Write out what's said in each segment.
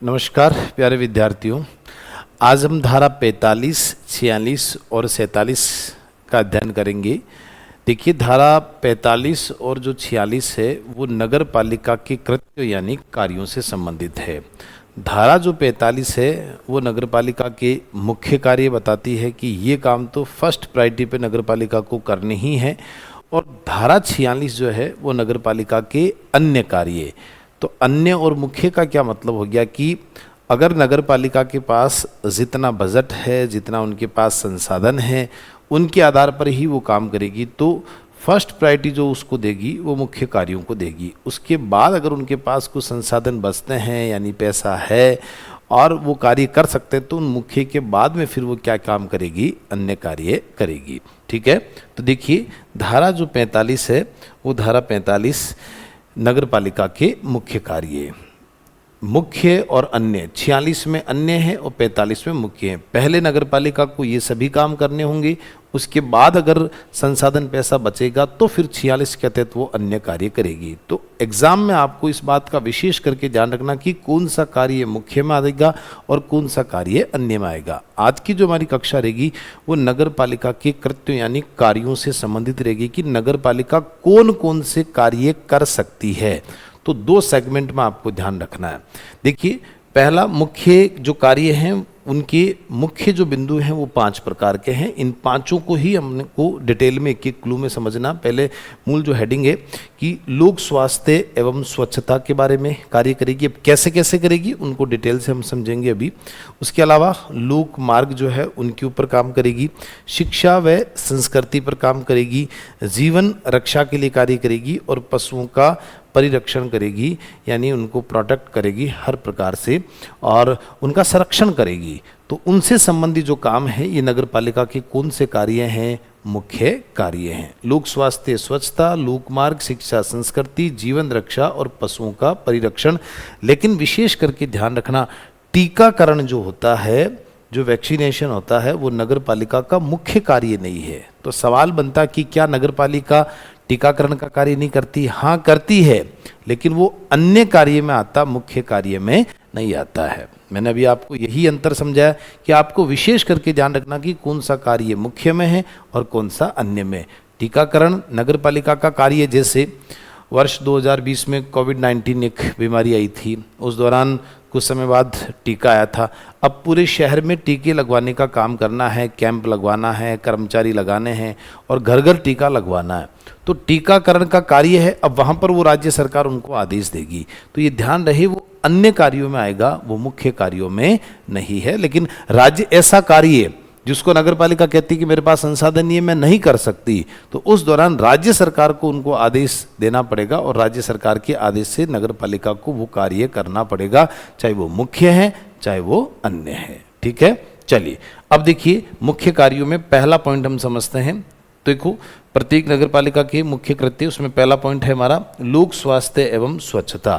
नमस्कार प्यारे विद्यार्थियों। आज हम धारा 45, 46 और 47 का अध्ययन करेंगे। देखिए, धारा 45 और जो 46 है वो नगर पालिका के कृत्य यानी कार्यों से संबंधित है। धारा जो 45 है वो नगर पालिका के मुख्य कार्य बताती है कि ये काम तो फर्स्ट प्रायोरिटी पे नगर पालिका को करने ही है, और धारा 46 जो है वो नगर पालिका के अन्य कार्य। तो अन्य और मुख्य का क्या मतलब हो गया कि अगर नगर पालिका के पास जितना बजट है, जितना उनके पास संसाधन है, उनके आधार पर ही वो काम करेगी, तो फर्स्ट प्रायोरिटी जो उसको देगी वो मुख्य कार्यों को देगी। उसके बाद अगर उनके पास कुछ संसाधन बचते हैं यानी पैसा है और वो कार्य कर सकते हैं, तो उन मुख्य के बाद में फिर वो क्या काम करेगी, अन्य कार्य करेगी। ठीक है, तो देखिए धारा जो 45 है वो धारा 45 नगर पालिका के मुख्य कार्य, मुख्य और अन्य। 46 में अन्य है और 45 में मुख्य है। पहले नगर पालिका को ये सभी काम करने होंगे, उसके बाद अगर संसाधन पैसा बचेगा तो फिर 46 के तहत वो अन्य कार्य करेगी। तो एग्जाम में आपको इस बात का विशेष करके ध्यान रखना कि कौन सा कार्य मुख्य में आएगा और कौन सा कार्य अन्य में आएगा। आज की जो हमारी कक्षा रहेगी वो नगर पालिका के कृत्य यानी कार्यों से संबंधित रहेगी कि नगर पालिका कौन कौन से कार्य कर सकती है। तो दो सेगमेंट में आपको ध्यान रखना है। देखिए, पहला मुख्य जो कार्य हैं उनके मुख्य जो बिंदु हैं वो 5 प्रकार के हैं। इन पांचों को ही हमको डिटेल में एक एक क्लू में समझना। पहले मूल जो हेडिंग है कि लोक स्वास्थ्य एवं स्वच्छता के बारे में कार्य करेगी। अब कैसे कैसे करेगी उनको डिटेल से हम समझेंगे अभी। उसके अलावा लोक मार्ग जो है उनके ऊपर काम करेगी, शिक्षा व संस्कृति पर काम करेगी, जीवन रक्षा के लिए कार्य करेगी और पशुओं का परिरक्षण करेगी यानी उनको प्रोटेक्ट करेगी हर प्रकार से और उनका संरक्षण करेगी। तो उनसे संबंधित जो काम है ये नगर पालिका के कौन से कार्य हैं, मुख्य कार्य हैं। लोक स्वास्थ्य स्वच्छता, लोक मार्ग, शिक्षा संस्कृति, जीवन रक्षा और पशुओं का परिरक्षण। लेकिन विशेष करके ध्यान रखना, टीकाकरण जो होता है, जो वैक्सीनेशन होता है, वो नगर पालिका का मुख्य कार्य नहीं है। तो सवाल बनता कि क्या नगर पालिका टीकाकरण का कार्य नहीं करती? हाँ करती है, लेकिन वो अन्य कार्य में आता, मुख्य कार्य में नहीं आता है। मैंने अभी आपको यही अंतर समझाया कि आपको विशेष करके ध्यान रखना कि कौन सा कार्य मुख्य में है और कौन सा अन्य में। टीकाकरण नगर पालिका का कार्य, जैसे वर्ष 2020 में कोविड-19 एक बीमारी आई थी, उस दौरान कुछ समय बाद टीका आया था। अब पूरे शहर में टीके लगवाने का काम करना है, कैंप लगवाना है, कर्मचारी लगाने हैं और घर घर टीका लगवाना है। तो टीकाकरण का कार्य है, अब वहाँ पर वो राज्य सरकार उनको आदेश देगी। तो ये ध्यान रहे वो अन्य कार्यों में आएगा, वो मुख्य कार्यों में नहीं है। लेकिन राज्य ऐसा कार्य जिसको नगर पालिका कहती है कि मेरे पास संसाधन नहीं है, मैं नहीं कर सकती, तो उस दौरान राज्य सरकार को उनको आदेश देना पड़ेगा और राज्य सरकार के आदेश से नगर पालिका को वो कार्य करना पड़ेगा, चाहे वो मुख्य है चाहे वो अन्य है। ठीक है, चलिए अब देखिए मुख्य कार्यों में पहला पॉइंट हम समझते हैं। देखो, प्रत्येक नगर पालिका के मुख्य कृत्य, उसमें पहला पॉइंट है हमारा लोक स्वास्थ्य एवं स्वच्छता।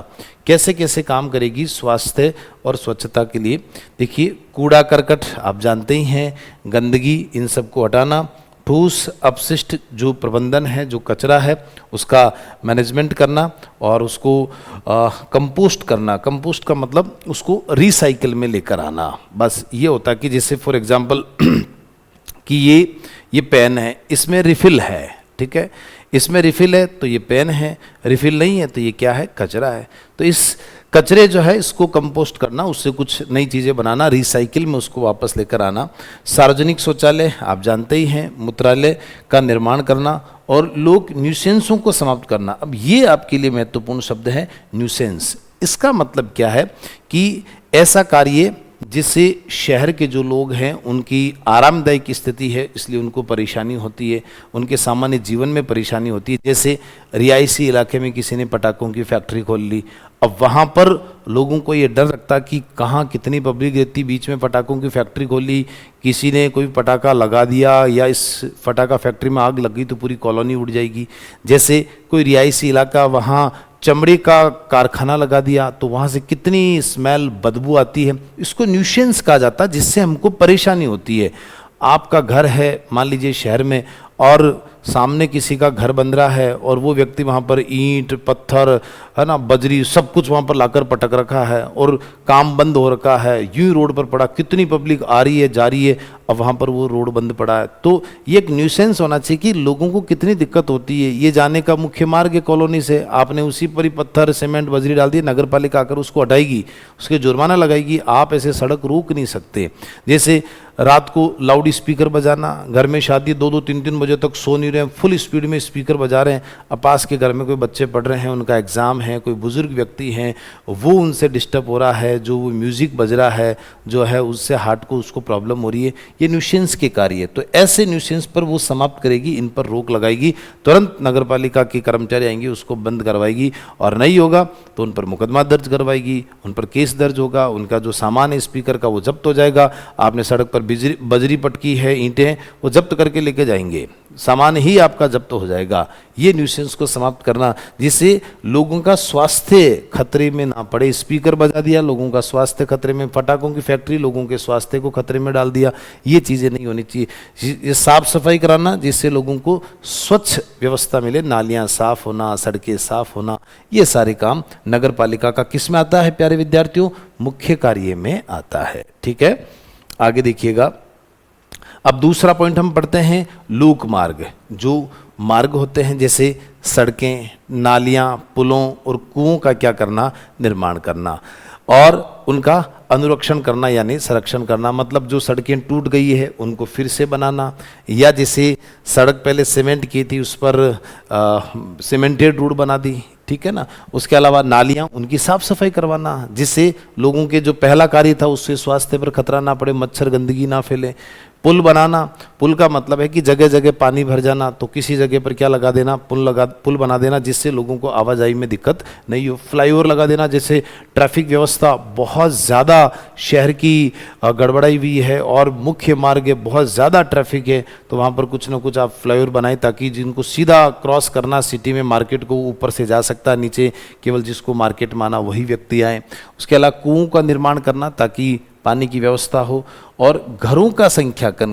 कैसे कैसे काम करेगी स्वास्थ्य और स्वच्छता के लिए? देखिए, कूड़ा करकट आप जानते ही हैं, गंदगी, इन सबको हटाना, ठोस अपशिष्ट जो प्रबंधन है, जो कचरा है उसका मैनेजमेंट करना और उसको कंपोस्ट करना। कंपोस्ट का मतलब उसको रिसाइकिल में लेकर आना। बस ये होता है कि जैसे फॉर एग्जांपल कि ये पेन है, इसमें रिफिल है, ठीक है, इसमें रिफिल है तो ये पेन है, रिफिल नहीं है तो ये क्या है, कचरा है। तो इस कचरे जो है इसको कंपोस्ट करना, उससे कुछ नई चीज़ें बनाना, रिसाइकिल में उसको वापस लेकर आना। सार्वजनिक शौचालय आप जानते ही हैं, मूत्रालय का निर्माण करना और लोग न्यूसेंसों को समाप्त करना। अब ये आपके लिए महत्वपूर्ण शब्द है, न्यूसेंस। इसका मतलब क्या है कि ऐसा कार्य जिससे शहर के जो लोग हैं उनकी आरामदायक स्थिति है, इसलिए उनको परेशानी होती है, उनके सामान्य जीवन में परेशानी होती है। जैसे रिहायशी इलाके में किसी ने पटाखों की फैक्ट्री खोल ली, अब वहाँ पर लोगों को ये डर लगता कि कहाँ कितनी पब्लिक रहती, बीच में पटाखों की फैक्ट्री खोली, किसी ने कोई पटाखा लगा दिया या इस पटाखा फैक्ट्री में आग लग गई तो पूरी कॉलोनी उड़ जाएगी। जैसे कोई रिहायशी इलाका, वहाँ चमड़े का कारखाना लगा दिया तो वहाँ से कितनी स्मेल, बदबू आती है, इसको न्यूसेंस कहा जाता है, जिससे हमको परेशानी होती है। आपका घर है मान लीजिए शहर में और सामने किसी का घर बन रहा है और वो व्यक्ति वहाँ पर ईंट पत्थर है ना बजरी सब कुछ वहाँ पर लाकर पटक रखा है और काम बंद हो रखा है, यूं ही रोड पर पड़ा, कितनी पब्लिक आ रही है जा रही है, अब वहाँ पर वो रोड बंद पड़ा है। तो ये एक न्यूसेंस होना चाहिए कि लोगों को कितनी दिक्कत होती है। ये जाने का मुख्य मार्ग है कॉलोनी से, आपने उसी पर ही पत्थर सीमेंट बजरी डाल दी, नगर पालिका आकर उसको हटाएगी, उसके जुर्माना लगाएगी। आप ऐसे सड़क रोक नहीं सकते। जैसे रात को लाउड स्पीकर बजाना, घर में शादी 2-2 3-3 बजे तक सो नहीं रहे हैं, फुल स्पीड में स्पीकर बजा रहे हैं, अब पास के घर में कोई बच्चे पढ़ रहे हैं, उनका एग्ज़ाम है, कोई बुजुर्ग व्यक्ति हैं, वो उनसे डिस्टर्ब हो रहा है, जो वो म्यूज़िक बज रहा है जो है उससे हार्ट को उसको प्रॉब्लम हो रही है, ये न्यूसेंस के कार्य है। तो ऐसे न्यूसेंस पर वो समाप्त करेगी, इन पर रोक लगाएगी, तुरंत नगर पालिका के कर्मचारी आएंगे उसको बंद करवाएगी, और नहीं होगा तो उन पर मुकदमा दर्ज करवाएगी, उन पर केस दर्ज होगा, उनका जो सामान है स्पीकर का वो जब्त हो जाएगा। आपने सड़क पर बजरी पटकी है, ईंटें, वो जब्त करके लेके जाएंगे, सामान ही आपका जब्त हो जाएगा। ये न्यूसेंस को समाप्त करना जिससे लोगों का स्वास्थ्य खतरे में ना पड़े। स्पीकर बजा दिया, लोगों का स्वास्थ्य खतरे में, पटाखों की फैक्ट्री लोगों के स्वास्थ्य को खतरे में डाल दिया, ये चीज़ें नहीं होनी चाहिए। ये साफ सफाई कराना जिससे लोगों को स्वच्छ व्यवस्था मिले, नालियाँ साफ होना, सड़कें साफ होना, ये सारे काम नगर पालिका का किस में आता है प्यारे विद्यार्थियों? मुख्य कार्य में आता है। ठीक है, आगे देखिएगा। अब दूसरा पॉइंट हम पढ़ते हैं, लोक मार्ग। जो मार्ग होते हैं जैसे सड़कें, नालियाँ, पुलों और कुओं का क्या करना? निर्माण करना और उनका अनुरक्षण करना यानी संरक्षण करना। मतलब जो सड़कें टूट गई है उनको फिर से बनाना, या जैसे सड़क पहले सीमेंट की थी उस पर सीमेंटेड रोड बना दी, ठीक है ना। उसके अलावा नालियाँ, उनकी साफ सफाई करवाना जिससे लोगों के जो पहला कार्य था उससे स्वास्थ्य पर खतरा ना पड़े, मच्छर गंदगी ना फैले। पुल बनाना, पुल का मतलब है कि जगह जगह पानी भर जाना, तो किसी जगह पर क्या लगा देना? पुल बना देना जिससे लोगों को आवाजाही में दिक्कत नहीं हो। फ्लाईओवर लगा देना, जैसे ट्रैफिक व्यवस्था बहुत ज़्यादा शहर की गड़बड़ाई हुई है और मुख्य मार्ग है, बहुत ज़्यादा ट्रैफिक है, तो वहाँ पर कुछ ना कुछ आप फ्लाईओवर बनाएं ताकि जिनको सीधा क्रॉस करना सिटी में मार्केट को ऊपर से जा सकता है, नीचे केवल जिसको मार्केट माना वही व्यक्ति आए। उसके अलावा कुओं का निर्माण करना ताकि पानी की व्यवस्था हो। और घरों का संख्याकन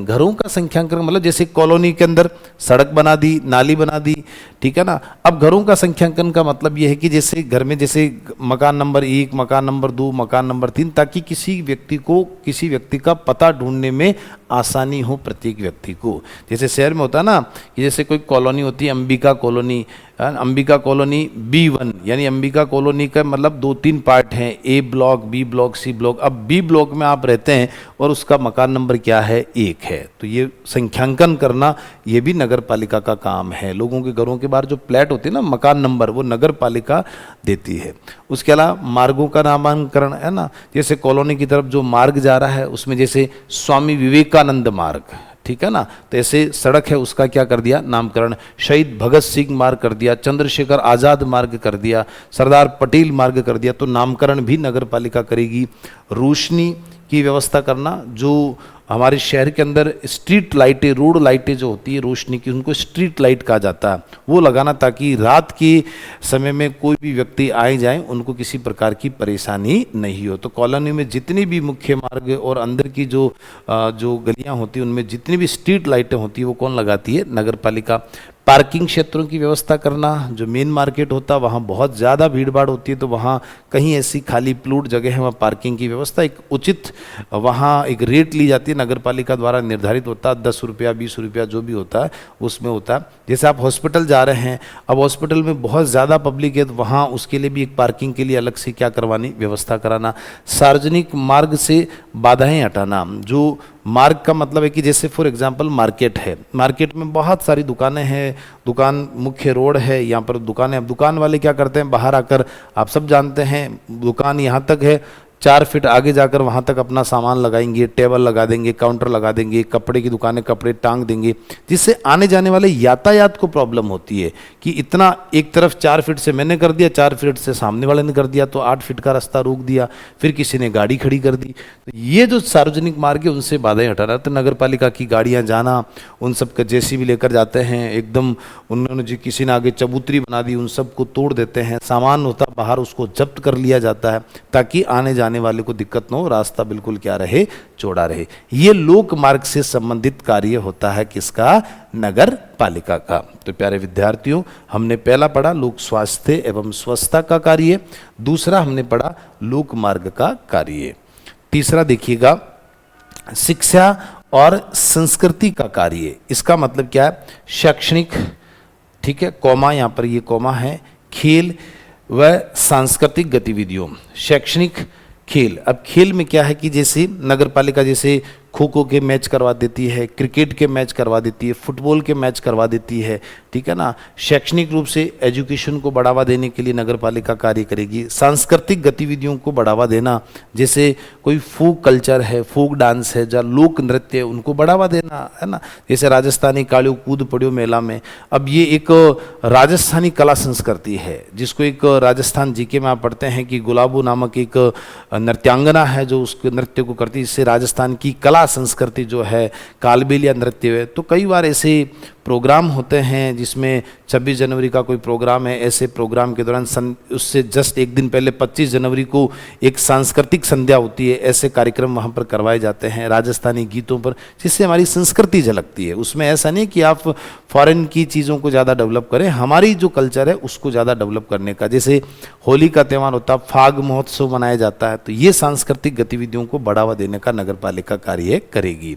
मतलब जैसे कॉलोनी के अंदर सड़क बना दी, नाली बना दी, ठीक है ना। अब घरों का संख्याकन का मतलब यह है कि जैसे घर में जैसे मकान नंबर 1, मकान नंबर 2, मकान नंबर 3, ताकि किसी व्यक्ति का पता ढूंढने में आसानी हो प्रत्येक व्यक्ति को। जैसे शहर में होता है ना कि जैसे कोई कॉलोनी होती है, अंबिका कॉलोनी B1, यानी अंबिका कॉलोनी का मतलब 2-3 पार्ट हैं, A block, B block, C block. अब B ब्लॉक में आप रहते हैं और उसका मकान नंबर क्या है? 1 है, तो ये संख्यांकन करना ये भी नगर पालिका का काम है। लोगों के घरों के बाहर जो प्लेट होती है ना मकान नंबर, वो नगर पालिका देती है। उसके अलावा मार्गों का नामांकन है ना, जैसे कॉलोनी की तरफ जो मार्ग जा रहा है उसमें जैसे स्वामी विवेकानंद मार्ग, ठीक है ना, तो ऐसे सड़क है उसका क्या कर दिया? नामकरण। शहीद भगत सिंह मार्ग कर दिया, चंद्रशेखर आज़ाद मार्ग कर दिया, सरदार पटेल मार्ग कर दिया, तो नामकरण भी नगर पालिका करेगी। रोशनी की व्यवस्था करना, जो हमारे शहर के अंदर स्ट्रीट लाइटें, रोड लाइटें जो होती है रोशनी की, उनको स्ट्रीट लाइट कहा जाता है, वो लगाना ताकि रात के समय में कोई भी व्यक्ति आए जाए उनको किसी प्रकार की परेशानी नहीं हो। तो कॉलोनी में जितनी भी मुख्य मार्ग और अंदर की जो गलियां होती हैं उनमें जितनी भी स्ट्रीट लाइटें होती है वो कौन लगाती है? नगर पालिका। पार्किंग क्षेत्रों की व्यवस्था करना, जो मेन मार्केट होता है वहाँ बहुत ज़्यादा भीड़ भाड़ होती है, तो वहाँ कहीं ऐसी खाली प्लॉट जगह है वहाँ पार्किंग की व्यवस्था एक उचित वहाँ एक रेट ली जाती है, नगर पालिका द्वारा निर्धारित होता है, 10 रुपया 20 रुपया जो भी होता है उसमें होता है। जैसे आप हॉस्पिटल जा रहे हैं, अब हॉस्पिटल में बहुत ज़्यादा पब्लिक है तो वहाँ उसके लिए भी एक पार्किंग के लिए अलग से क्या करवानी? व्यवस्था कराना। सार्वजनिक मार्ग से बाधाएँ हटाना, जो मार्ग का मतलब है कि जैसे फॉर एग्जांपल मार्केट है, मार्केट में बहुत सारी दुकानें हैं, दुकान मुख्य रोड है, यहाँ पर दुकानें, अब दुकान वाले क्या करते हैं? बाहर आकर, आप सब जानते हैं दुकान यहाँ तक है, 4 फीट आगे जाकर वहाँ तक अपना सामान लगाएंगे, टेबल लगा देंगे, काउंटर लगा देंगे, कपड़े की दुकानें कपड़े टांग देंगे, जिससे आने जाने वाले यातायात को प्रॉब्लम होती है कि इतना एक तरफ 4 फीट से मैंने कर दिया, 4 फीट से सामने वाले ने कर दिया, तो 8 फीट का रास्ता रोक दिया, फिर किसी ने गाड़ी खड़ी कर दी। तो ये जो सार्वजनिक मार्ग है उनसे बाधाएं हटाना, तो नगर पालिका की गाड़ियाँ जाना, उन सब का JCB लेकर जाते हैं, एकदम उन्होंने जो किसी ने आगे चबूतरी बना दी उन सबको तोड़ देते हैं, सामान होता बाहर उसको जब्त कर लिया जाता है ताकि आने जाने जाने वाले को दिक्कत न हो, रास्ता बिल्कुल क्या रहे, चौड़ा रहे। ये लोक मार्ग से संबंधित कार्य होता है किसका, नगर पालिका का। तो प्यारे विद्यार्थियों, हमने पहला पढ़ा लोक स्वास्थ्य एवं स्वच्छता का कार्य, दूसरा हमने पढ़ा लोक मार्ग का कार्य, तीसरा देखिएगा शिक्षा और संस्कृति का कार्य। इसका मतलब क्या है, शैक्षणिक, ठीक है, कॉमा यहाँ पर ये कॉमा है, खेल व सांस्कृतिक गतिविधियों, शैक्षणिक, खेल। अब खेल में क्या है कि जैसे नगर पालिका जैसे खो खो के मैच करवा देती है, क्रिकेट के मैच करवा देती है, फुटबॉल के मैच करवा देती है, ठीक है ना। शैक्षणिक रूप से एजुकेशन को बढ़ावा देने के लिए नगर पालिका कार्य करेगी। सांस्कृतिक गतिविधियों को बढ़ावा देना, जैसे कोई फोक कल्चर है, फोक डांस है, जहाँ लोक नृत्य है, उनको बढ़ावा देना, है ना। जैसे राजस्थानी कालियो कूद पड़ियो मेला में, अब ये एक राजस्थानी कला संस्कृति है, जिसको एक राजस्थान जीके में आप पढ़ते हैं कि गुलाबो नामक एक नृत्यांगना है जो उसके नृत्य को करती है। इससे राजस्थान की कला संस्कृति जो है, कालबेलिया नृत्य है। तो कई बार ऐसे प्रोग्राम होते हैं जिसमें 26 जनवरी का कोई प्रोग्राम है, ऐसे प्रोग्राम के दौरान उससे जस्ट एक दिन पहले 25 जनवरी को एक सांस्कृतिक संध्या होती है। ऐसे कार्यक्रम वहाँ पर करवाए जाते हैं राजस्थानी गीतों पर, जिससे हमारी संस्कृति झलकती है। उसमें ऐसा नहीं कि आप फॉरेन की चीज़ों को ज़्यादा डेवलप करें, हमारी जो कल्चर है उसको ज़्यादा डेवलप करने का। जैसे होली का त्यौहार होता है, फाग महोत्सव मनाया जाता है, तो ये सांस्कृतिक गतिविधियों को बढ़ावा देने का नगर पालिका कार्य करेगी।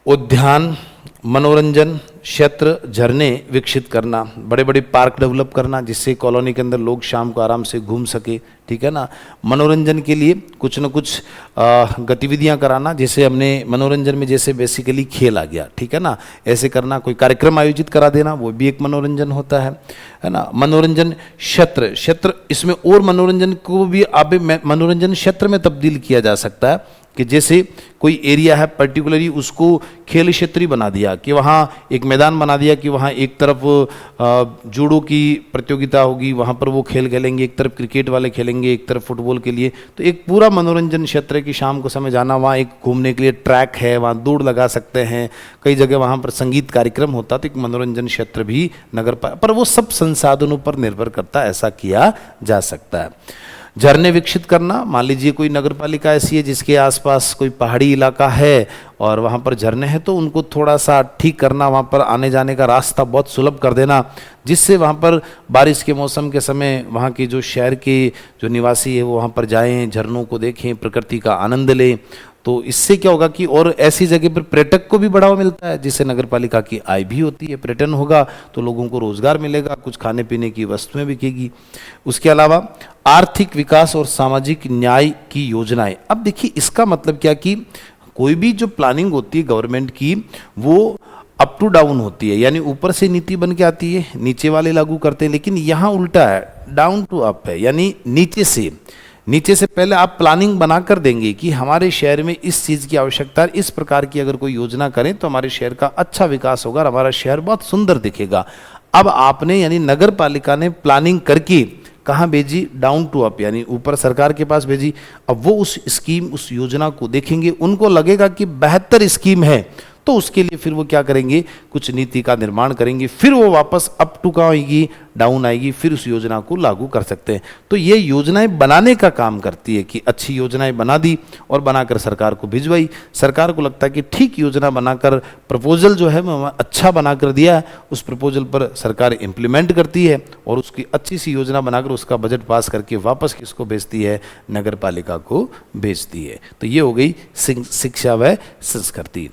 उद्यान, मनोरंजन क्षेत्र, झरने विकसित करना, बड़े बड़े पार्क डेवलप करना, जिससे कॉलोनी के अंदर लोग शाम को आराम से घूम सके, ठीक है ना। मनोरंजन के लिए कुछ न कुछ गतिविधियां कराना, जैसे हमने मनोरंजन में जैसे बेसिकली खेल आ गया, ठीक है ना, ऐसे करना। कोई कार्यक्रम आयोजित करा देना, वो भी एक मनोरंजन होता है ना। मनोरंजन क्षेत्र इसमें और मनोरंजन को भी आप मनोरंजन क्षेत्र में तब्दील किया जा सकता है कि जैसे कोई एरिया है पर्टिकुलरली उसको खेल क्षेत्रीय बना दिया, कि वहाँ एक मैदान बना दिया कि वहाँ एक तरफ जूडो की प्रतियोगिता होगी, वहाँ पर वो खेल खेलेंगे, एक तरफ क्रिकेट वाले खेलेंगे, एक तरफ फुटबॉल के लिए। तो एक पूरा मनोरंजन क्षेत्र है कि शाम को समय जाना, वहाँ एक घूमने के लिए ट्रैक है, वहाँ दौड़ लगा सकते हैं, कई जगह वहाँ पर संगीत कार्यक्रम होता, तो एक मनोरंजन क्षेत्र भी नगर पर वो सब संसाधनों पर निर्भर करता है, ऐसा किया जा सकता है। झरने विकसित करना, मान लीजिए कोई नगर पालिका ऐसी है जिसके आसपास कोई पहाड़ी इलाका है और वहाँ पर झरने हैं, तो उनको थोड़ा सा ठीक करना, वहाँ पर आने जाने का रास्ता बहुत सुलभ कर देना, जिससे वहाँ पर बारिश के मौसम के समय वहाँ के जो शहर के जो निवासी है वो वहाँ पर जाएं, झरनों को देखें, प्रकृति का आनंद लें। तो इससे क्या होगा कि और ऐसी जगह पर पर्यटक को भी बढ़ावा मिलता है, जिससे नगर पालिका की आय भी होती है। पर्यटन होगा तो लोगों को रोजगार मिलेगा, कुछ खाने पीने की वस्तुएं बिकेगी। उसके अलावा आर्थिक विकास और सामाजिक न्याय की योजनाएं। अब देखिए इसका मतलब क्या कि कोई भी जो प्लानिंग होती है गवर्नमेंट की, वो अप टू डाउन होती है, यानी ऊपर से नीति बन के आती है, नीचे वाले लागू करते हैं। लेकिन यहाँ उल्टा है, डाउन टू अप है, यानी नीचे से पहले आप प्लानिंग बनाकर देंगे कि हमारे शहर में इस चीज़ की आवश्यकता है, इस प्रकार की अगर कोई योजना करें तो हमारे शहर का अच्छा विकास होगा और हमारा शहर बहुत सुंदर दिखेगा। अब आपने यानी नगर पालिका ने प्लानिंग करके कहाँ भेजी, डाउन टू अप, यानी ऊपर सरकार के पास भेजी। अब वो उस स्कीम, उस योजना को देखेंगे, उनको लगेगा कि बेहतर स्कीम है, तो उसके लिए फिर वो क्या करेंगे, कुछ नीति का निर्माण करेंगे, फिर वो वापस अप टू कहाँ आएगी, डाउन आएगी, फिर उस योजना को लागू कर सकते हैं। तो ये योजनाएं बनाने का काम करती है कि अच्छी योजनाएं बना दी और बनाकर सरकार को भिजवाई। सरकार को लगता है कि ठीक योजना बनाकर प्रपोजल जो है अच्छा बनाकर दिया है, उस प्रपोजल पर सरकार इम्प्लीमेंट करती है और उसकी अच्छी सी योजना बनाकर उसका बजट पास करके वापस किसको भेजती है, नगर पालिका को भेजती है। तो ये हो गई शिक्षा व संस्कृति।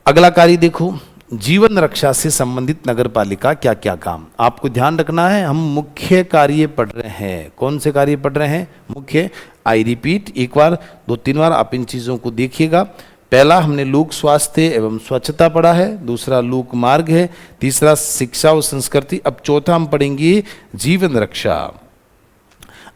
अगला कार्य देखो, जीवन रक्षा से संबंधित नगर पालिका क्या क्या काम। आपको ध्यान रखना है, हम मुख्य कार्य पढ़ रहे हैं। कौन से कार्य पढ़ रहे हैं, मुख्य। आई रिपीट, एक बार 2-3 बार आप इन चीज़ों को देखिएगा। पहला हमने लोक स्वास्थ्य एवं स्वच्छता पढ़ा है, दूसरा लोक मार्ग है, तीसरा शिक्षा और संस्कृति। अब चौथा हम पढ़ेंगे जीवन रक्षा।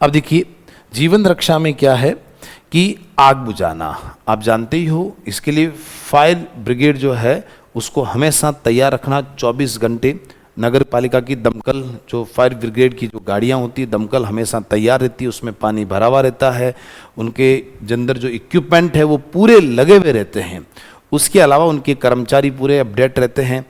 अब देखिए जीवन रक्षा में क्या है कि आग बुझाना, आप जानते ही हो, इसके लिए फायर ब्रिगेड जो है उसको हमेशा तैयार रखना 24 घंटे। नगर पालिका की दमकल, जो फायर ब्रिगेड की जो गाड़ियाँ होती है, दमकल हमेशा तैयार रहती है, उसमें पानी भरा हुआ रहता है, उनके अंदर जो इक्विपमेंट है वो पूरे लगे हुए रहते हैं। उसके अलावा उनके कर्मचारी पूरे अपडेट रहते हैं।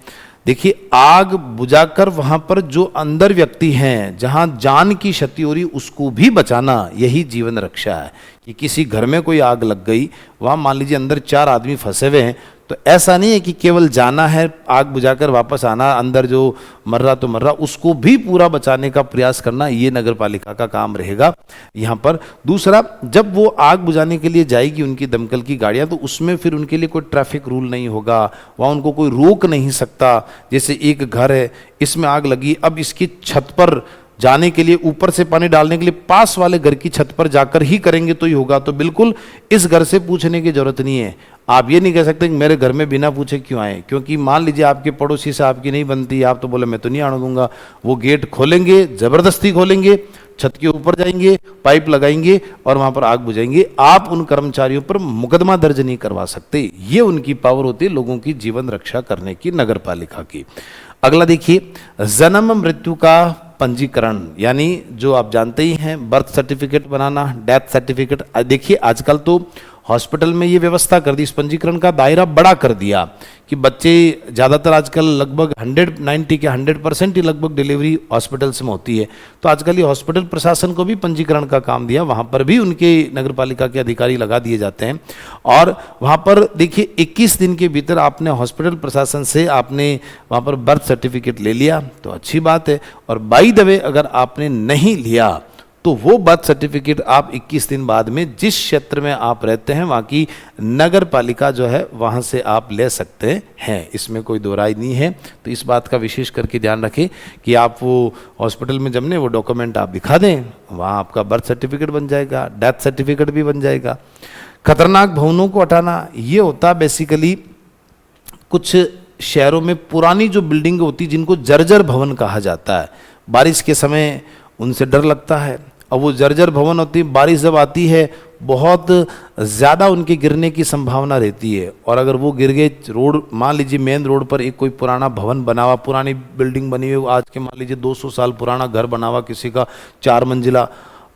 देखिए आग बुझाकर वहां पर जो अंदर व्यक्ति हैं, जहां जान की क्षति हो रही, उसको भी बचाना, यही जीवन रक्षा है। कि किसी घर में कोई आग लग गई, वहां मान लीजिए अंदर 4 आदमी फंसे हुए हैं, तो ऐसा नहीं है कि केवल जाना है, आग बुझाकर वापस आना, अंदर जो मर रहा तो मर रहा, उसको भी पूरा बचाने का प्रयास करना, ये नगर पालिका का काम रहेगा यहाँ पर। दूसरा, जब वो आग बुझाने के लिए जाएगी उनकी दमकल की गाड़ियाँ, तो उसमें फिर उनके लिए कोई ट्रैफिक रूल नहीं होगा, वहाँ उनको कोई रोक नहीं सकता। जैसे एक घर है, इसमें आग लगी, अब इसकी छत पर जाने के लिए, ऊपर से पानी डालने के लिए पास वाले घर की छत पर जाकर ही करेंगे तो ही होगा। तो बिल्कुल इस घर से पूछने की जरूरत नहीं है। आप ये नहीं कह सकते कि मेरे घर में बिना पूछे क्यों आए, क्योंकि मान लीजिए आपके पड़ोसी से आपकी नहीं बनती, आप तो बोले मैं तो नहीं आने दूंगा, वो गेट खोलेंगे, जबरदस्ती खोलेंगे, छत के ऊपर जाएंगे, पाइप लगाएंगे और वहां पर आग बुझाएंगे। आप उन कर्मचारियों पर मुकदमा दर्ज नहीं करवा सकते। ये उनकी पावर होती है लोगों की जीवन रक्षा करने की, नगर पालिका की। अगला देखिए, जन्म मृत्यु का पंजीकरण, यानी जो आप जानते ही हैं, बर्थ सर्टिफिकेट बनाना, डेथ सर्टिफिकेट। देखिए आजकल तो हॉस्पिटल में ये व्यवस्था कर दी, इस पंजीकरण का दायरा बड़ा कर दिया कि बच्चे ज़्यादातर आजकल लगभग 100% ही लगभग डिलीवरी हॉस्पिटल्स में होती है। तो आजकल ये हॉस्पिटल प्रशासन को भी पंजीकरण का काम दिया, वहाँ पर भी उनके नगर पालिका के अधिकारी लगा दिए जाते हैं। और वहाँ पर देखिए 21 दिन के भीतर आपने हॉस्पिटल प्रशासन से आपने वहाँ पर बर्थ सर्टिफिकेट ले लिया तो अच्छी बात है। और बाय द वे अगर आपने नहीं लिया तो वो बर्थ सर्टिफिकेट आप 21 दिन बाद में जिस क्षेत्र में आप रहते हैं वहाँ की नगर पालिका जो है वहाँ से आप ले सकते हैं, इसमें कोई दो राय नहीं है। तो इस बात का विशेष करके ध्यान रखें कि आप वो हॉस्पिटल में जमने वो डॉक्यूमेंट आप दिखा दें, वहाँ आपका बर्थ सर्टिफिकेट बन जाएगा, डेथ सर्टिफिकेट भी बन जाएगा। खतरनाक भवनों को हटाना, ये होता बेसिकली कुछ शहरों में पुरानी जो बिल्डिंग होती जिनको जर्जर भवन कहा जाता है, बारिश के समय उनसे डर लगता है। अब वो जर्जर भवन होती है, बारिश जब आती है बहुत ज़्यादा उनके गिरने की संभावना रहती है। और अगर वो गिर गए, रोड मान लीजिए मेन रोड पर एक कोई पुराना भवन बना हुआ, पुरानी बिल्डिंग बनी हुई, आज के मान लीजिए 200 साल पुराना घर बना हुआ, किसी का 4 मंजिला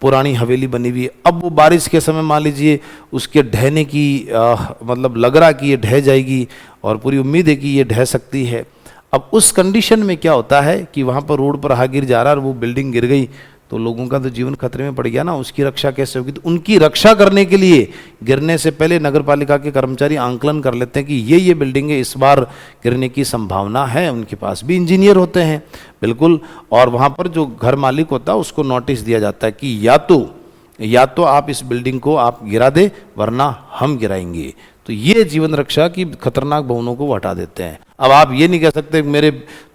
पुरानी हवेली बनी हुई है, अब वो बारिश के समय मान लीजिए उसके ढहने की मतलब लग रहा कि ये ढह जाएगी और पूरी उम्मीद है कि ये ढह सकती है। अब उस कंडीशन में क्या होता है कि वहाँ पर रोड पर राहगीर जा रहा है और वो बिल्डिंग गिर गई तो लोगों का तो जीवन खतरे में पड़ गया ना, उसकी रक्षा कैसे होगी? तो उनकी रक्षा करने के लिए गिरने से पहले नगर पालिका के कर्मचारी आंकलन कर लेते हैं कि ये बिल्डिंगें इस बार गिरने की संभावना है। उनके पास भी इंजीनियर होते हैं बिल्कुल, और वहाँ पर जो घर मालिक होता है उसको नोटिस दिया जाता है कि या तो आप इस बिल्डिंग को आप गिरा दे वरना हम गिराएंगे। तो ये जीवन रक्षा की खतरनाक भवनों को वो हटा देते हैं। अब आप ये नहीं कह सकते मेरे